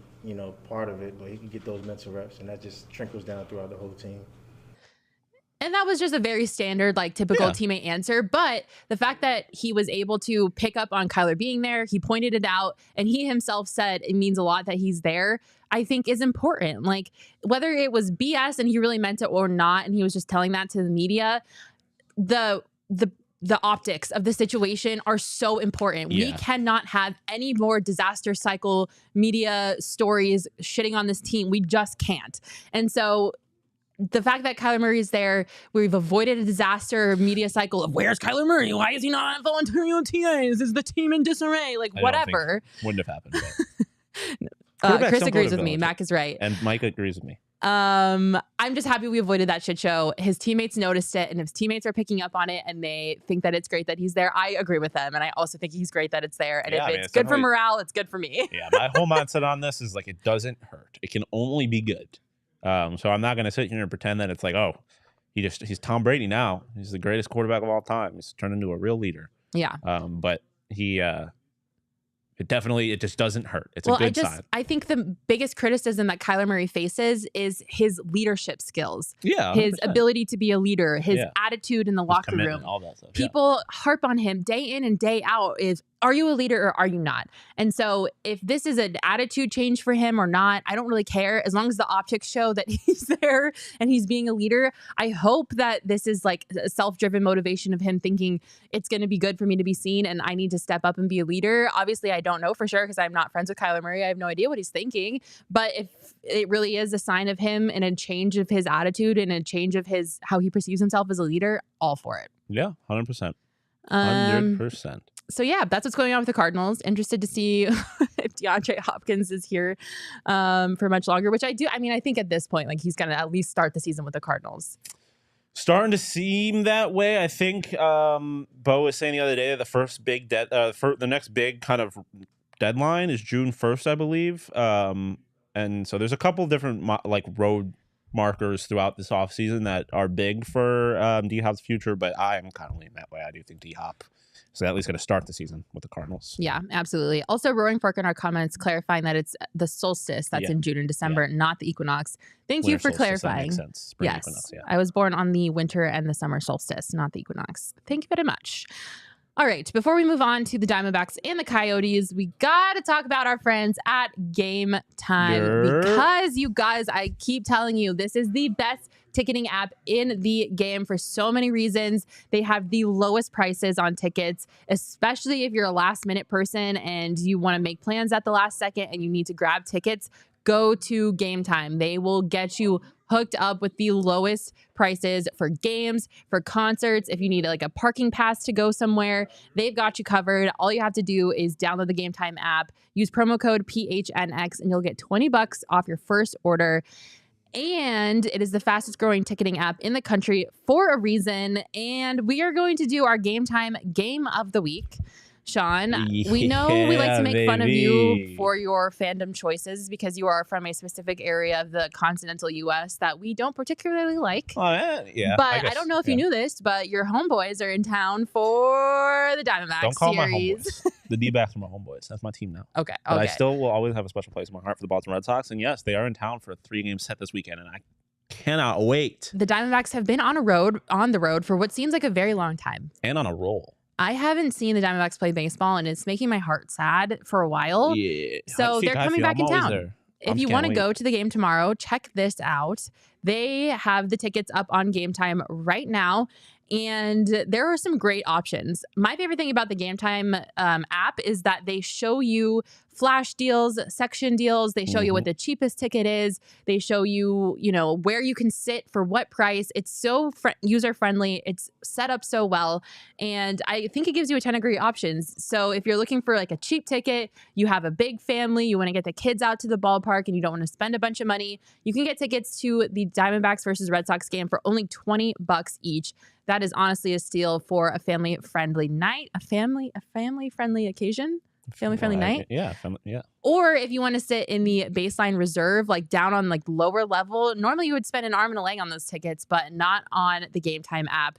part of it, but he can get those mental reps, and that just trickles down throughout the whole team. And that was just a very standard, typical teammate answer. But the fact that he was able to pick up on Kyler being there, he pointed it out, and he himself said it means a lot that he's there, I think is important. Whether it was BS and he really meant it or not, and he was just telling that to the media, the optics of the situation are so important. We cannot have any more disaster cycle media stories shitting on this team. We just can't. And so the fact that Kyler Murray is there, we've avoided a disaster media cycle of where's Kyler Murray? Why is he not at voluntary OTAs? Is the team in disarray? Whatever. Wouldn't have happened. But Chris agrees with me. Mac is right. And Mike agrees with me. I'm just happy we avoided that shit show. His teammates noticed it, and his teammates are picking up on it, and they think that it's great that he's there. I agree with them, and I also think he's great that it's there. And if it's good for morale, it's good for me. Yeah, my whole mindset on this is it doesn't hurt. It can only be good. So I'm not going to sit here and pretend that it's he's Tom Brady now. He's the greatest quarterback of all time. He's turned into a real leader. Yeah. But he, it just doesn't hurt. It's a good sign. I think the biggest criticism that Kyler Murray faces is his leadership skills. Yeah. 100%. His ability to be a leader, his attitude in the locker room. All that stuff. People harp on him day in and day out are you a leader or are you not? And so if this is an attitude change for him or not, I don't really care. As long as the optics show that he's there and he's being a leader, I hope that this is a self-driven motivation of him thinking it's going to be good for me to be seen and I need to step up and be a leader. Obviously, I don't know for sure because I'm not friends with Kyler Murray. I have no idea what he's thinking. But if it really is a sign of him and a change of his attitude and a change of how he perceives himself as a leader, all for it. Yeah, 100%. 100%. So yeah, that's what's going on with the Cardinals. Interested to see if DeAndre Hopkins is here for much longer, which I do. I mean, I think at this point, he's going to at least start the season with the Cardinals. Starting to seem that way. I think Bo was saying the other day that the first big the next big kind of deadline is June 1st, I believe. And so there's a couple different road markers throughout this offseason that are big for D-Hop's future, but I am kind of leaning that way. I do think D-Hop is at least going to start the season with the Cardinals. Yeah, absolutely. Also, Roaring Fork in our comments clarifying that it's the solstice that's in June and December, not the equinox. Thank you for clarifying. That makes sense. Spring yes, equinox, I was born on the winter and the summer solstice, not the equinox. Thank you very much. All right, before we move on to the Diamondbacks and the Coyotes, we got to talk about our friends at Game Time because you guys, I keep telling you, this is the best ticketing app in the game for so many reasons. They have the lowest prices on tickets, especially if you're a last minute person and you want to make plans at the last second and you need to grab tickets. Go to Game Time. They will get you hooked up with the lowest prices for games, for concerts. If you need like a parking pass to go somewhere, they've got you covered. All you have to do is download the Game Time app, use promo code PHNX, and you'll get $20 off your first order. And it is the fastest growing ticketing app in the country for a reason. And we are going to do our Game Time Game of the Week. Sean, we know we like to make fun of you for your fandom choices because you are from a specific area of the continental U.S. that we don't particularly like. Oh, yeah. But I don't know if you knew this, but your homeboys are in town for the Diamondbacks Don't call series. my homeboys. The D-backs are my homeboys. That's my team now. Okay. But I still will always have a special place in my heart for the Boston Red Sox. And yes, they are in town for a 3-game set this weekend, and I cannot wait. The Diamondbacks have been on the road for what seems like a very long time. And on a roll. I haven't seen the Diamondbacks play baseball, and it's making my heart sad for a while. Yeah. So they're coming back in town. If you want to wait. go to the game tomorrow, check this out. They have the tickets up on Game Time right now, and there are some great options. My favorite thing about the Game Time app is that they show you flash deals, section deals. They show you what the cheapest ticket is. They show you, where you can sit for what price. It's so user-friendly. It's set up so well. And I think it gives you a ton of great options. So if you're looking for like a cheap ticket, you have a big family, you want to get the kids out to the ballpark and you don't want to spend a bunch of money, you can get tickets to the Diamondbacks versus Red Sox game for only $20 each. That is honestly a steal for a family-friendly night, a family-friendly occasion. Family-friendly night? Yeah. Or if you want to sit in the baseline reserve, like down on like lower level, normally you would spend an arm and a leg on those tickets, but not on the Game Time app.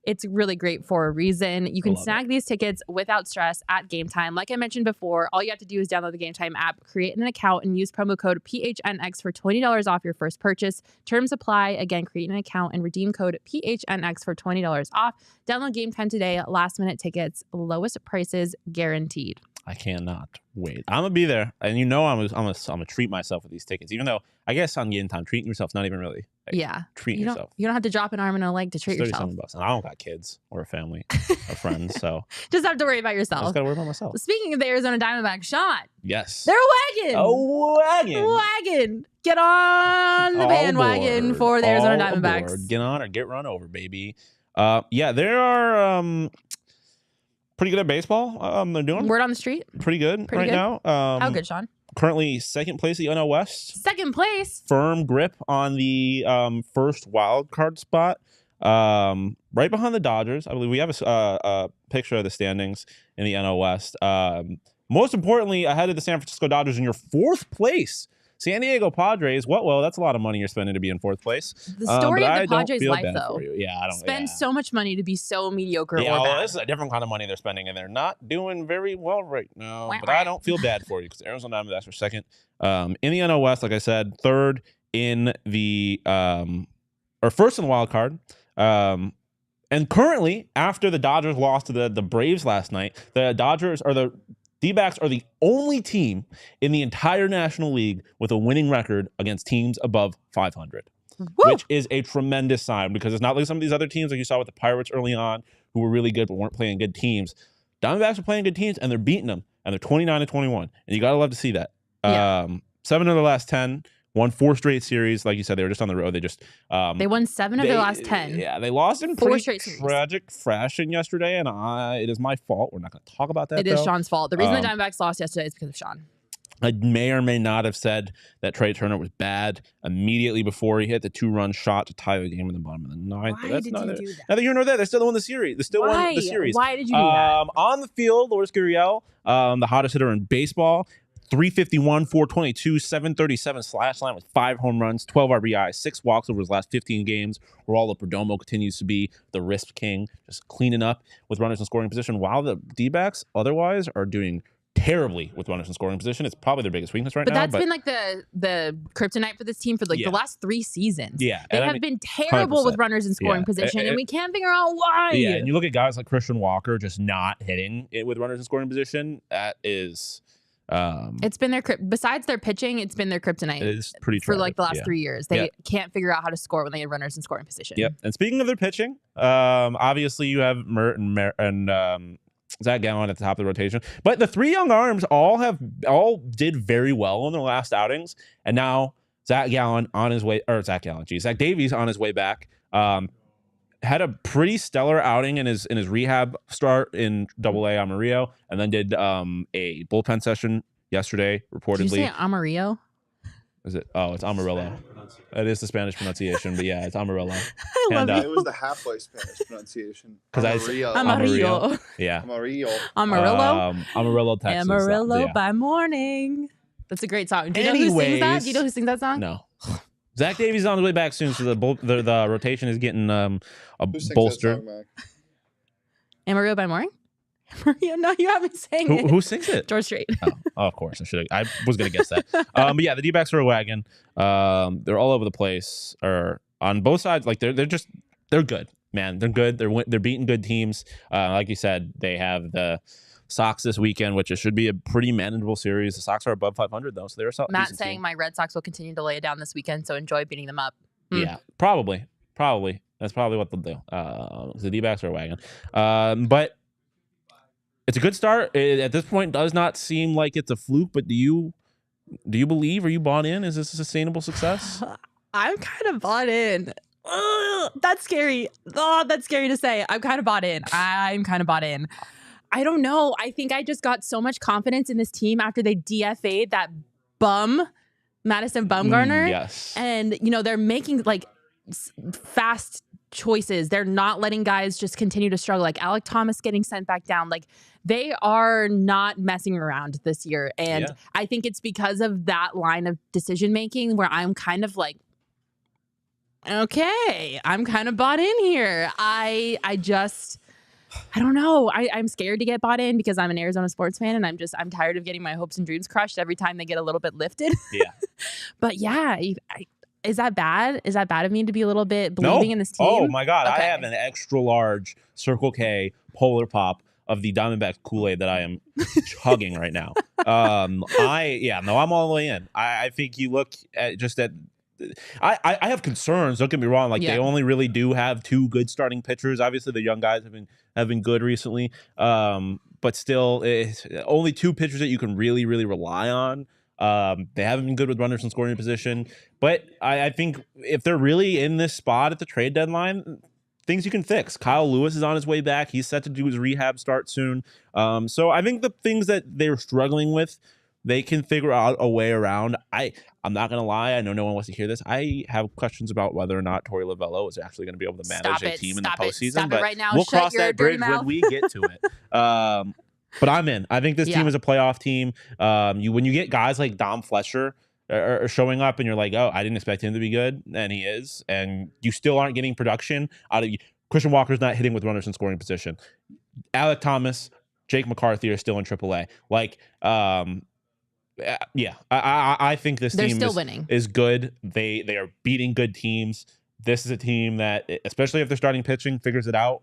It's really great for a reason. You can snag these tickets without stress at Game Time. Like I mentioned before, all you have to do is download the Game Time app, create an account, and use promo code PHNX for $20 off your first purchase. Terms apply. Again, create an account and redeem code PHNX for $20 off. Download Game Time today. Last minute tickets, lowest prices guaranteed. I cannot wait. I'm gonna be there, and I'm gonna treat myself with these tickets. Even though I guess on Game Time, treating yourself's not even really treating yourself. You don't have to drop an arm and a leg to treat yourself. $37, and I don't got kids or a family or friends, so just have to worry about yourself. I just gotta worry about myself. Speaking of the Arizona Diamondbacks, Sean, yes, they're a wagon. A wagon. Get on the bandwagon for the Arizona Diamondbacks. Aboard. Get on or get run over, baby. There are pretty good at baseball. They're doing word on the street. Pretty good now. How good, Sean? Currently second place at the NL West. Second place. Firm grip on the first wild card spot. Right behind the Dodgers. I believe we have a picture of the standings in the NL West. Most importantly, ahead of the San Francisco Dodgers in your fourth place. San Diego Padres. Well, that's a lot of money you're spending to be in fourth place. The story of the Padres' life, though. I don't spend so much money to be so mediocre or well, bad. this is a different kind of money they're spending, and they're not doing very well right now. But I don't feel bad for you because Arizona Diamondbacks are second in the NL West. Like I said, third in the or first in the wild card. And currently, after the Dodgers lost to the Braves last night, the D-backs are the only team in the entire National League with a winning record against teams above 500, which is a tremendous sign because it's not like some of these other teams like you saw with the Pirates early on who were really good but weren't playing good teams. Diamondbacks are playing good teams and they're beating them, and they're 29-21, and you got to love to see that. 7 of their last 10, won 4 straight series. Like you said, they were just on the road. They just they won 7 of their last 10. Yeah, they lost in 4 pretty straight series. Tragic fashion yesterday, and it is my fault. We're not going to talk about that. It is Sean's fault. The reason the Diamondbacks lost yesterday is because of Sean. I may or may not have said that Trey Turner was bad immediately before he hit the 2-run shot to tie the game in the bottom of the ninth. Why did you do that? Neither here nor there. They still won the series. Why did you do that? On the field, Lourdes Gurriel, the hottest hitter in baseball. 351, 422, 737 slash line with 5 home runs, 12 RBIs, 6 walks over his last 15 games. Geraldo Perdomo continues to be the wrist king, just cleaning up with runners in scoring position, while the D-backs otherwise are doing terribly with runners in scoring position. It's probably their biggest weakness right but now. That's been like the kryptonite for this team for like the last 3 seasons. Yeah. They have been terrible 100%. with runners in scoring position, and we can't figure out why. Yeah, and you look at guys like Christian Walker just not hitting it with runners in scoring position. That is... it's been besides their pitching, it's been their kryptonite. It's pretty for tragic. like the last 3 years. They can't figure out how to score when they have runners in scoring position. Yep. And speaking of their pitching, obviously you have Mert and Zach Gallen at the top of the rotation, but the 3 young arms all did very well in their last outings, and now Zach Davies on his way back. Had a pretty stellar outing in his rehab start in AA Amarillo, and then did a bullpen session yesterday. Reportedly, did you say Amarillo? Is it? Oh, it's Amarillo. It is the Spanish pronunciation, but yeah, it's Amarillo. I love it was the halfway Spanish pronunciation. Amarillo. Yeah. Amarillo. Amarillo, Texas. Amarillo by morning. That's a great song. Do you know who sings that? Do you know who sings that song? No. Zach Davies is on his way back soon, so the rotation is getting a bolster. Amarillo by morning? No, you haven't sang it. Who sings it? George Strait. Oh, of course. I was going to guess that. But yeah, the D-backs are a wagon. They're all over the place. Or on both sides, like they're good, man. They're good. They're beating good teams. Like you said, they have the Sox this weekend, which it should be a pretty manageable series. The Sox are above 500 though, so they're a Matt saying team. My Red Sox will continue to lay it down this weekend, so enjoy beating them up. Yeah, probably. That's probably what they'll do. The D-backs are a wagon. But it's a good start. At this point, does not seem like it's a fluke, but do you believe? Are you bought in? Is this a sustainable success? I'm kind of bought in. That's scary. That's scary to say. I'm kind of bought in. I don't know. I think I just got so much confidence in this team after they DFA'd that bum, Madison Bumgarner. Yes. And, they're making like fast choices. They're not letting guys just continue to struggle. Like Alec Thomas getting sent back down. Like they are not messing around this year. And I think it's because of that line of decision making where I'm kind of like, okay, I'm kind of bought in here. I don't know. I'm scared to get bought in because I'm an Arizona sports fan and I'm tired of getting my hopes and dreams crushed every time they get a little bit lifted. Yeah. But yeah, is that bad? Is that bad of me to be a little bit believing in this team? Oh my God. Okay. I have an extra large Circle K Polar Pop of the Diamondbacks Kool-Aid that I am chugging right now. I'm all the way in. I think you look at I have concerns. Don't get me wrong. Like they only really do have 2 good starting pitchers. Obviously, the young guys have been good recently. But still, it's only 2 pitchers that you can really, really rely on. They haven't been good with runners in scoring position. But I think if they're really in this spot at the trade deadline, things you can fix. Kyle Lewis is on his way back. He's set to do his rehab start soon. So I think the things that they're struggling with, they can figure out a way around. I'm not going to lie. I know no one wants to hear this. I have questions about whether or not Torey Lovello is actually going to be able to manage a team in the postseason. But right now. We'll cross that bridge when we get to it. But I'm in. I think this team is a playoff team. When you get guys like Dom Fletcher are showing up and you're like, oh, I didn't expect him to be good, and he is, and you still aren't getting production out of you. Christian Walker's not hitting with runners in scoring position. Alec Thomas, Jake McCarthy are still in AAA. Like, I think this team is good. They are beating good teams. This is a team that, especially if they're starting pitching, figures it out.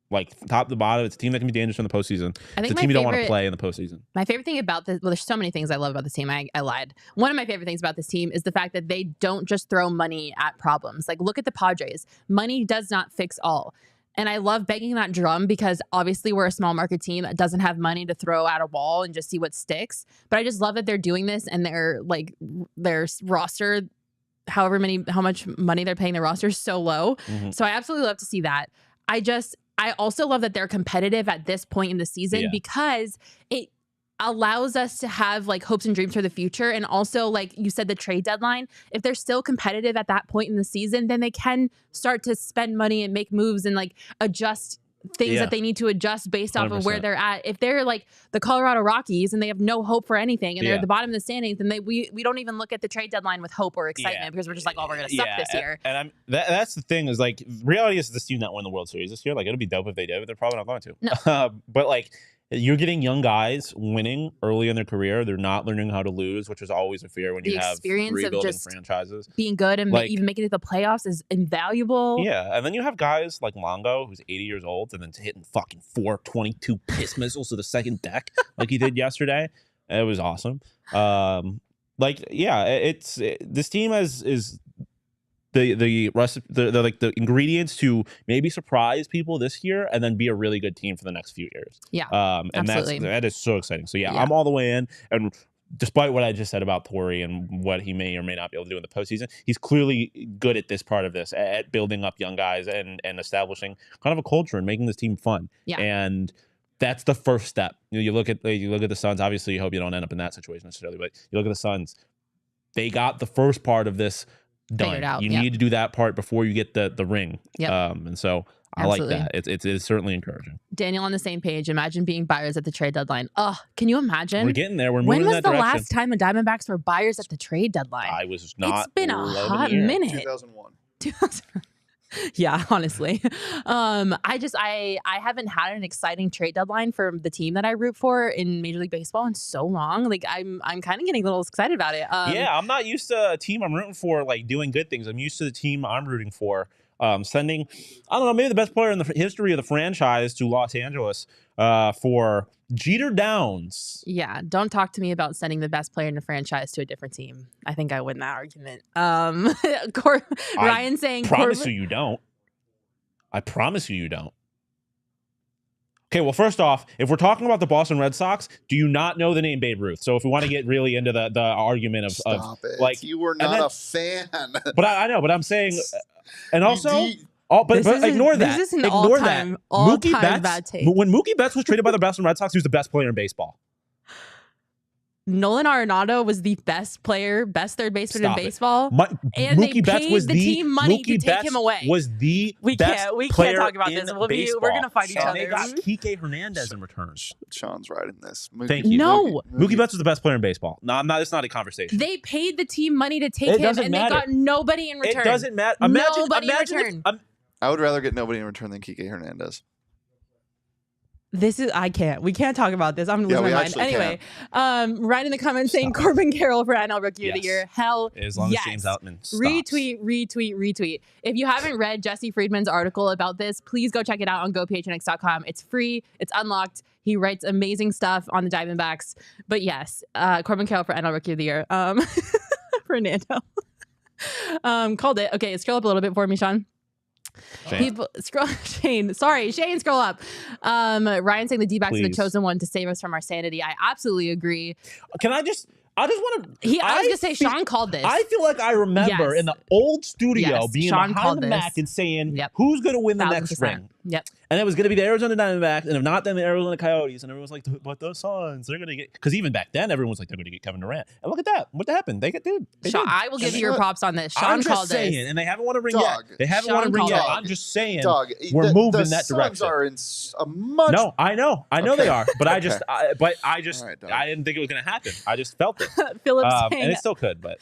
Like top to bottom, it's a team that can be dangerous in the postseason. It's a team you don't want to play in the postseason. My favorite thing about this, well, there's so many things I love about this team. I lied. One of my favorite things about this team is the fact that they don't just throw money at problems. Like look at the Padres. Money does not fix all. And I love banging that drum because obviously we're a small market team that doesn't have money to throw at a wall and just see what sticks. But I just love that they're doing this and their roster, how much money they're paying their roster is so low. Mm-hmm. So I absolutely love to see that. I also love that they're competitive at this point in the season because it allows us to have like hopes and dreams for the future. And also, like you said, the trade deadline, if they're still competitive at that point in the season, then they can start to spend money and make moves and like adjust things that they need to adjust based off 100%. Of where they're at. If they're like the Colorado Rockies and they have no hope for anything and they're at the bottom of the standings, then we don't even look at the trade deadline with hope or excitement because we're just like, oh, we're going to suck this year. And that's the thing is like, reality is this team not win the World Series this year. Like it'll be dope if they did, but they're probably not going to. No. But like, you're getting young guys winning early in their career. They're not learning how to lose, which is always a fear when you have rebuilding franchises. Being good and even making it to the playoffs is invaluable. Yeah, and then you have guys like Longo, who's 80 years old, and then hitting fucking 422 piss missiles to the second deck like he did yesterday. It was awesome. This team is the rest of the ingredients to maybe surprise people this year and then be a really good team for the next few years. Yeah. And absolutely. that is so exciting. So I'm all the way in. And despite what I just said about Torrey and what he may or may not be able to do in the postseason, he's clearly good at this part of this, at building up young guys and establishing kind of a culture and making this team fun. Yeah. And that's the first step. You look at the Suns. Obviously, you hope you don't end up in that situation necessarily, but you look at the Suns. They got the first part of this done. You need to do that part before you get the ring. Yep. And so I like that. It's certainly encouraging. Daniel on the same page. Imagine being buyers at the trade deadline. Oh, can you imagine? We're getting there. We're moving in that direction. When was the last time the Diamondbacks were buyers at the trade deadline? I was not. It's been a hot minute. 2001. Yeah, honestly. I haven't had an exciting trade deadline for the team that I root for in Major League Baseball in so long. Like I'm kind of getting a little excited about it. I'm not used to a team I'm rooting for like doing good things. I'm used to the team I'm rooting for sending, I don't know, maybe the best player in the history of the franchise to Los Angeles for Jeter Downs. Yeah, don't talk to me about sending the best player in the franchise to a different team. I think I win that argument. Ryan saying, I promise you don't. I promise you don't. Okay, well, first off, if we're talking about the Boston Red Sox, do you not know the name Babe Ruth? So if we want to get really into the argument of Stop it. Like, you were not a fan. But I know, but I'm saying, and also. But ignore that. This is an ignore that. All-time bad take. When Mookie Betts was traded by the Boston Red Sox, he was the best player in baseball. Nolan Arenado was the best third baseman in baseball. And Mookie they Betts paid was the team money to take him away. Was the we best can't player talk about this. We're gonna fight each and other. they got Kike Hernandez in return. Sean's riding this. Thank you. No, Mookie Betts was the best player in baseball. No, I'm not. It's not a conversation. They paid the team money to take him, and they got nobody in return. It doesn't matter. Nobody in return. I would rather get nobody in return than Kike Hernandez. I can't. We can't talk about this. I'm gonna lose my mind. Anyway, right in the comments saying Corbin Carroll for NL Rookie of the Year. Hell, as long as James Outman stops. Retweet. If you haven't read Jesse Friedman's article about this, please go check it out on gophnx.com. It's free. It's unlocked. He writes amazing stuff on the Diamondbacks. But yes, Corbin Carroll for NL Rookie of the Year. Fernando called it. Okay, scroll up a little bit for me, Sean. People scroll. Shane, scroll up. Ryan saying the D-backs are the chosen one to save us from our sanity. I absolutely agree. Can I just want to. I was gonna say Sean called this. I feel like I remember in the old studio being Sean behind the Mac and saying, who's going to win the next ring? Yep. And it was going to be the Arizona Diamondbacks, and if not, then the Arizona Coyotes. And everyone's like, but those Suns, they're going to get, because even back then, everyone was like, they're going to get Kevin Durant. And look at that. What happened? They did. Sean, I will give you your props on this. Sean called saying, this. And they haven't won a ring yet. They haven't won a ring yet. I'm just saying, we're moving in that direction. The Suns are in a much... No, I know they are. But I didn't think it was going to happen. I just felt it. Philip saying, and it still could, but...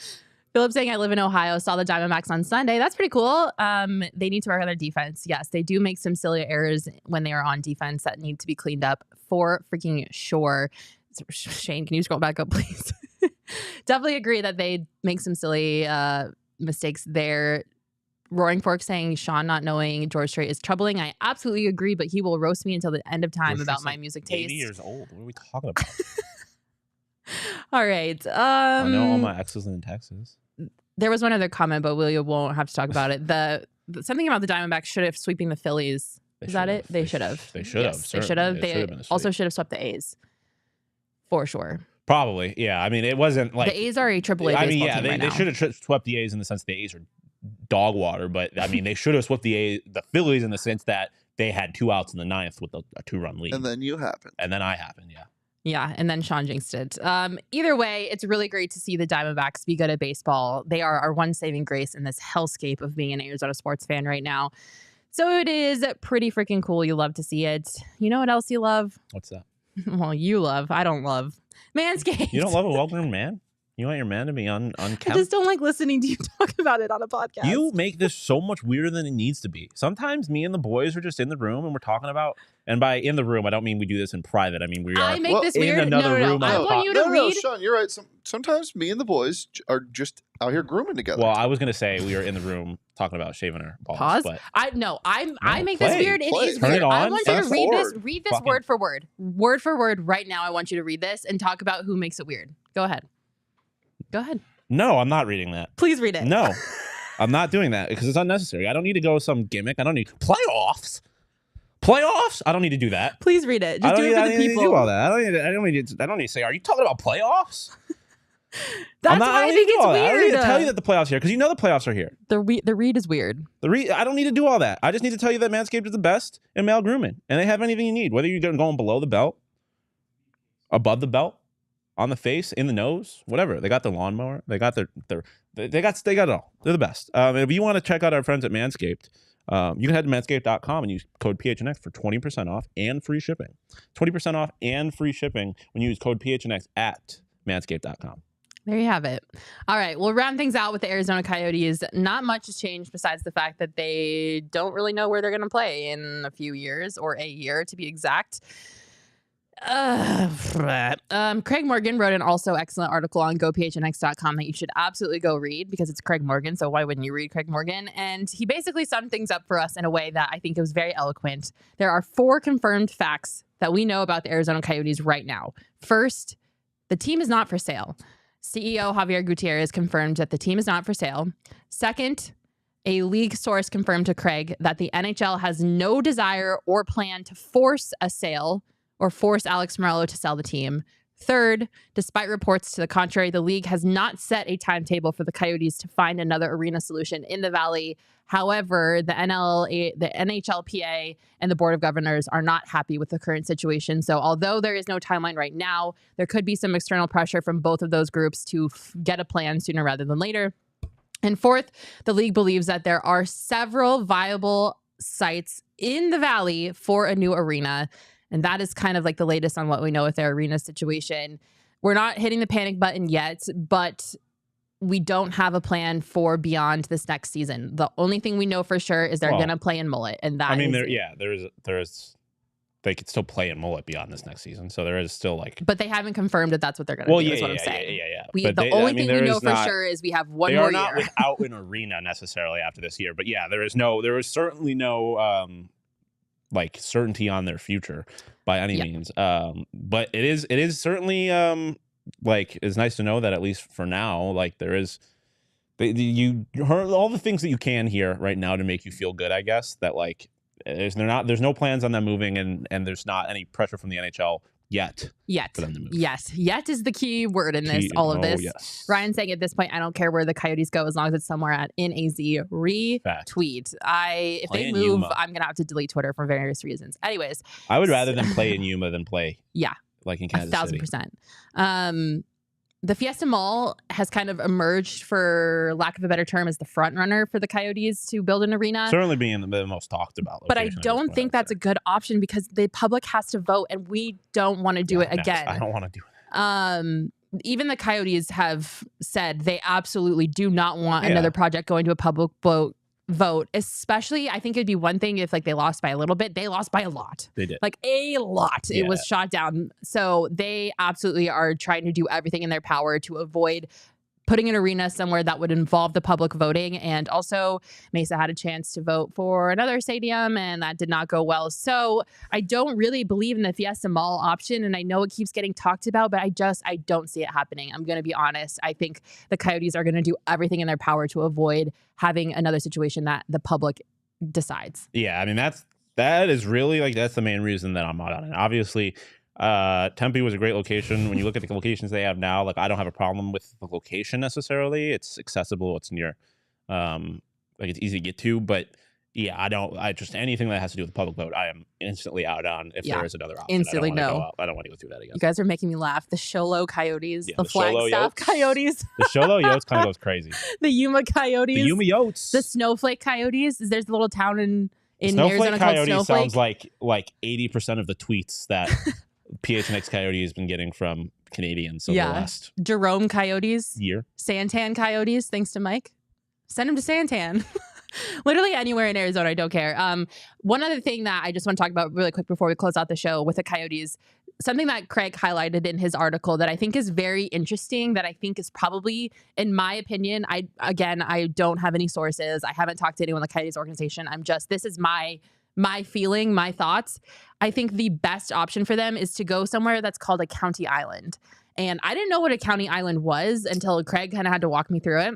Philip saying, I live in Ohio, saw the Diamondbacks on Sunday. That's pretty cool. They need to work on their defense. Yes, they do make some silly errors when they are on defense that need to be cleaned up for freaking sure. Shane, can you scroll back up, please? Definitely agree that they make some silly mistakes there. Roaring Fork saying, Sean not knowing George Strait is troubling. I absolutely agree, but he will roast me until the end of time about my music taste. 80 years old. What are we talking about? All right. I know all my exes in Texas. There was one other comment, but William won't have to talk about it. The something about the Diamondbacks should have sweeping the Phillies. Is that it? They should have. They should have. They should have. They also should have swept the A's. For sure. Probably. Yeah. I mean, it wasn't like the A's are a AAA baseball team right now. They should have swept the A's in the sense the A's are dog water, but I mean, they should have swept the Phillies in the sense that they had 2 outs in the 9th with a 2-run lead. And then you happened. And then I happened. Yeah. Yeah, and then Sean jinxed it. Either way, it's really great to see the Diamondbacks be good at baseball. They are our one saving grace in this hellscape of being an Arizona sports fan right now. So it is pretty freaking cool. You love to see it. You know what else you love? What's that? Well, you love. I don't love. Manscaped. You don't love a well-groomed man? You want your man to be unkempt? I just don't like listening to you talk about it on a podcast. You make this so much weirder than it needs to be. Sometimes me and the boys are just in the room and we're talking about, and by in the room, I don't mean we do this in private. I mean we are I make this in weird. another room. I want you to read. Sean, you're right. Sometimes me and the boys are just out here grooming together. Well, I was gonna say we were in the room talking about shaving our balls. Pause. But I make this weird. It is Turn weird. it on. I want you to Fast read forward. this. Read this word for word right now. I want you to read this and talk about who makes it weird. Go ahead. No, I'm not reading that. Please read it. No, I'm not doing that because it's unnecessary. I don't need to go with some gimmick. I don't need playoffs. I don't need to do that. Please read it. Just do it for the people. I don't need to do all that. I don't need to say, are you talking about playoffs? That's why I think it's weird. I don't need to tell you that the playoffs are here because you know the playoffs are here. The read is weird. I don't need to do all that. I just need to tell you that Manscaped is the best in male grooming, and they have anything you need. Whether you're going below the belt, above the belt, on the face, in the nose, whatever. They got the lawnmower. They got they got it all. They're the best. If you want to check out our friends at Manscaped, you can head to manscaped.com and use code PHNX for 20% off and free shipping. 20% off and free shipping when you use code PHNX at manscaped.com. There you have it. All right, we'll round things out with the Arizona Coyotes. Not much has changed besides the fact that they don't really know where they're going to play in a few years, or a year to be exact. Craig Morgan wrote an also excellent article on gophnx.com that you should absolutely go read because it's Craig Morgan, so why wouldn't you read Craig Morgan? And he basically summed things up for us in a way that I think it was very eloquent. There are 4 confirmed facts that we know about the Arizona Coyotes right now. First, the team is not for sale. CEO Javier Gutierrez confirmed that the team is not for sale. Second, a league source confirmed to Craig that the NHL has no desire or plan to force a sale or force Alex Morello to sell the team. Third, despite reports to the contrary, the league has not set a timetable for the Coyotes to find another arena solution in the Valley. However, the NHLPA and the Board of Governors are not happy with the current situation. So although there is no timeline right now, there could be some external pressure from both of those groups to get a plan sooner rather than later. And fourth, the league believes that there are several viable sites in the Valley for a new arena. And that is kind of like the latest on what we know with their arena situation. We're not hitting the panic button yet, but we don't have a plan for beyond this next season. The only thing we know for sure is they're going to play in Mullet. And that there is they could still play in Mullet beyond this next season. So there is still like... But they haven't confirmed that that's what they're going to do, is what I'm saying. Yeah. The only thing we know for sure is we have one more year. They are not without an arena necessarily after this year. But yeah, there is certainly no... like certainty on their future by any means. But it is certainly like it's nice to know that at least for now, like there is you heard all the things that you can hear right now to make you feel good, I guess, that like there's no plans on them moving and there's not any pressure from the NHL yet for them to move. Yes. Yet is the key word in this, all of this. Yes. Ryan saying at this point, I don't care where the Coyotes go as long as it's somewhere in AZ. Retweet. If they move, Yuma. I'm going to have to delete Twitter for various reasons. Anyways. I would rather them play in Yuma than play. Yeah. Like in Kansas 1,000%. The Fiesta Mall has kind of emerged, for lack of a better term, as the front runner for the Coyotes to build an arena. Certainly being the most talked about. But I don't think that's a good option because the public has to vote, and we don't want to do it again. I don't want to do it. Even the Coyotes have said they absolutely do not want another project going to a public vote, especially I think it'd be one thing if like they lost by a little bit. They lost by a lot. They did. Like a lot. It was shot down. So they absolutely are trying to do everything in their power to avoid putting an arena somewhere that would involve the public voting. And also Mesa had a chance to vote for another stadium and that did not go well. So I don't really believe in the Fiesta Mall option. And I know it keeps getting talked about, but I don't see it happening. I'm going to be honest. I think the Coyotes are going to do everything in their power to avoid having another situation that the public decides. Yeah. I mean, that is really like, that's the main reason that I'm not on it. Obviously, Tempe was a great location. When you look at the locations they have now, like I don't have a problem with the location necessarily. It's accessible. It's near, like it's easy to get to. But yeah, I just anything that has to do with the public vote, I am instantly out on. If there is another option, instantly I don't want to go through that again. You guys are making me laugh. The Sholo Coyotes, the Flagstaff Coyotes, the Sholo Yotes kind of goes crazy. The Yuma Coyotes, the Yuma Yotes, the Snowflake Coyotes. There's a little town in Arizona Coyote called Snowflake. Sounds like 80% of the tweets that PHNX Coyote has been getting from Canadians over the last Jerome Coyotes. year. Santan Coyotes, thanks to Mike. Send him to Santan. Literally anywhere in Arizona, I don't care. One other thing that I just want to talk about really quick before we close out the show with the Coyotes, something that Craig highlighted in his article that I think is very interesting, that I think is probably, in my opinion, I don't have any sources. I haven't talked to anyone in the Coyotes organization. This is my feeling, my thoughts. I think the best option for them is to go somewhere that's called a county island. And I didn't know what a county island was until Craig kind of had to walk me through it.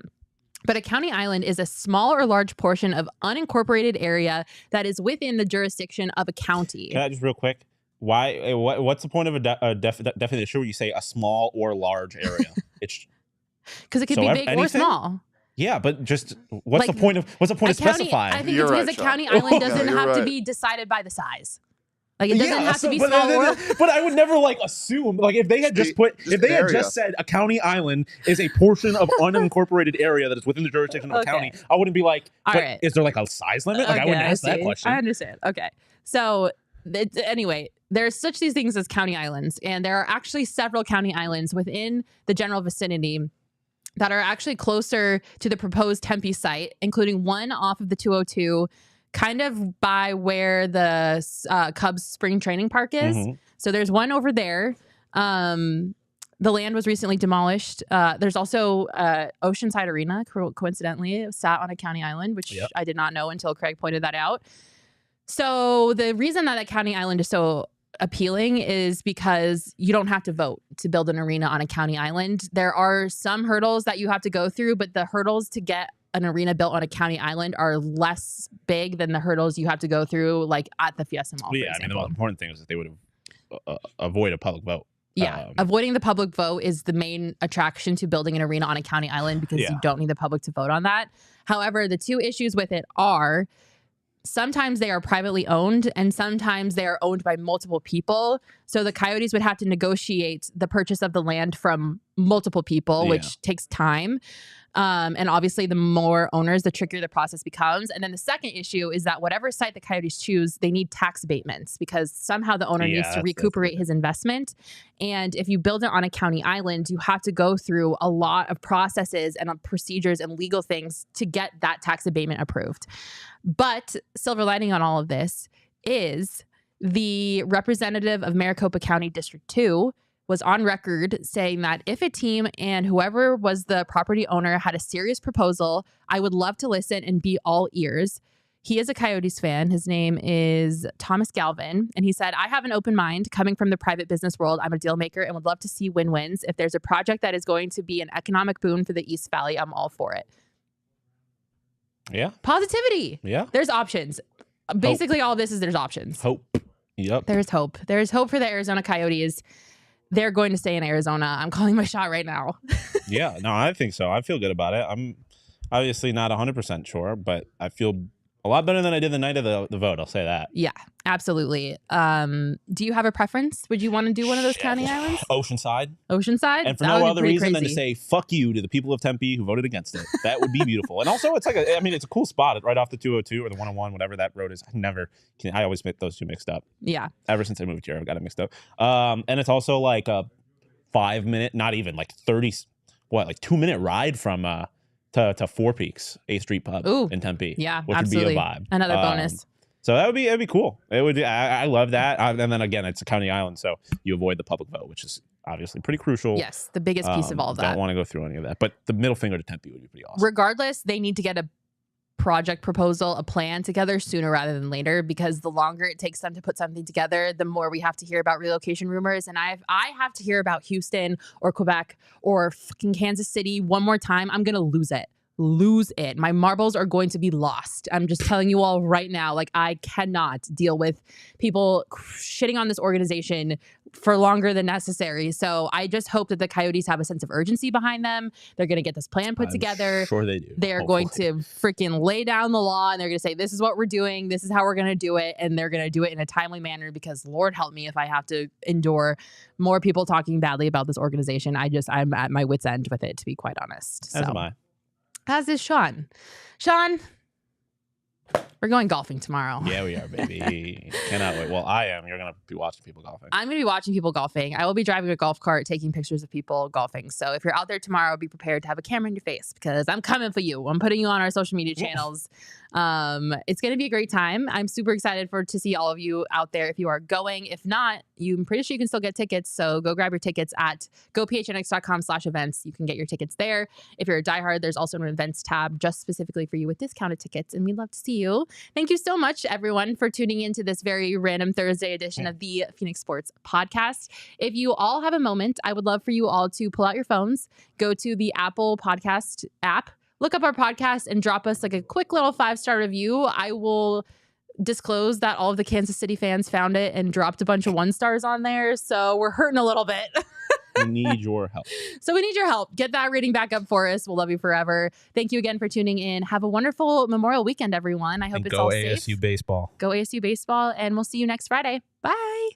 But a county island is a small or large portion of unincorporated area that is within the jurisdiction of a county. Can I just real quick? What's the point of a definition where you say a small or large area? It's because it could be big or small. Yeah, but just what's the point of specifying? I think it's because a county island doesn't have to be decided by the size. Like it doesn't have to be small. But I would never assume if they had just said a county island is a portion of unincorporated area that is within the jurisdiction of a county, I wouldn't be like, is there a size limit? I wouldn't ask that question. I understand. Okay. So anyway, there's such these things as county islands, and there are actually several county islands within the general vicinity that are actually closer to the proposed Tempe site, including one off of the 202, kind of by where the Cubs spring training park is. Mm-hmm. So there's one over there. The land was recently demolished. There's also Oceanside Arena, coincidentally, sat on a county island, which I did not know until Craig pointed that out. So the reason that county island is so appealing is because you don't have to vote to build an arena on a county island. There are some hurdles that you have to go through, but the hurdles to get an arena built on a county island are less big than the hurdles you have to go through at the Fiesta Mall. Well, the most important thing is that they would avoid a public vote. Yeah, avoiding the public vote is the main attraction to building an arena on a county island because you don't need the public to vote on that. However, the two issues with it are sometimes they are privately owned and sometimes they are owned by multiple people. So the Coyotes would have to negotiate the purchase of the land from multiple people, which takes time. And obviously, the more owners, the trickier the process becomes. And then the second issue is that whatever site the Coyotes choose, they need tax abatements because somehow the owner needs to recuperate his investment. And if you build it on a county island, you have to go through a lot of processes and procedures and legal things to get that tax abatement approved. But silver lining on all of this is the representative of Maricopa County District 2 was on record saying that if a team and whoever was the property owner had a serious proposal, I would love to listen and be all ears. He is a Coyotes fan. His name is Thomas Galvin. And he said, I have an open mind. Coming from the private business world, I'm a deal maker and would love to see win-wins. If there's a project that is going to be an economic boon for the East Valley, I'm all for it. Yeah. Positivity. Yeah. There's options. Basically, all of this is there's options. Hope. Yep. There's hope. There's hope for the Arizona Coyotes. They're going to stay in Arizona. I'm calling my shot right now. Yeah, no, I think so. I feel good about it. I'm obviously not 100% sure, but I feel a lot better than I did the night of the vote. I'll say that. Yeah, absolutely. Do you have a preference? Would you want to do one of those county islands? Oceanside. Oceanside? And for no other reason than to say fuck you to the people of Tempe who voted against it. That would be beautiful. And also, it's it's a cool spot right off the 202 or the 101, whatever that road is. I always get those two mixed up. Yeah. Ever since I moved here, I've got it mixed up. And it's also like a 5-minute, not even 2-minute ride from to Four Peaks, 8th Street Pub in Tempe. Yeah, which absolutely. would be a vibe. Another bonus. So it'd be cool. It would. I love that. And then again, it's a county island, so you avoid the public vote, which is obviously pretty crucial. Yes, the biggest piece of all of that. Don't want to go through any of that, but the middle finger to Tempe would be pretty awesome. Regardless, they need to get a project proposal, a plan together sooner rather than later, because the longer it takes them to put something together, the more we have to hear about relocation rumors. And I have to hear about Houston or Quebec or fucking Kansas City one more time, I'm gonna lose it. My marbles are going to be lost. I'm just telling you all right now, I cannot deal with people shitting on this organization for longer than necessary. So I just hope that the Coyotes have a sense of urgency behind them. They're going to get this plan put together. Sure they do. They're going to freaking lay down the law and they're going to say, this is what we're doing. This is how we're going to do it. And they're going to do it in a timely manner because Lord help me if I have to endure more people talking badly about this organization. I'm at my wit's end with it, to be quite honest. As am I. As is Sean. Sean, We're going golfing tomorrow. Yeah, we are, baby. Cannot wait. Well, I am. You're going to be watching people golfing. I'm going to be watching people golfing. I will be driving a golf cart, taking pictures of people golfing. So if you're out there tomorrow, be prepared to have a camera in your face because I'm coming for you. I'm putting you on our social media channels. It's going to be a great time. I'm super excited to see all of you out there if you are going. If not, I'm pretty sure you can still get tickets. So go grab your tickets at gophnx.com/events. You can get your tickets there. If you're a diehard, there's also an events tab just specifically for you with discounted tickets. And we'd love to see you. Thank you so much, everyone, for tuning into this very random Thursday edition of the Phoenix Sports Podcast. If you all have a moment, I would love for you all to pull out your phones, go to the Apple Podcast app, look up our podcast, and drop us like a quick little 5-star review. I will disclose that all of the Kansas City fans found it and dropped a bunch of 1-stars on there. So we're hurting a little bit. We need your help. So we need your help. Get that rating back up for us. We'll love you forever. Thank you again for tuning in. Have a wonderful Memorial Weekend, everyone. I hope it's all safe. Go ASU baseball. Go ASU baseball, and we'll see you next Friday. Bye.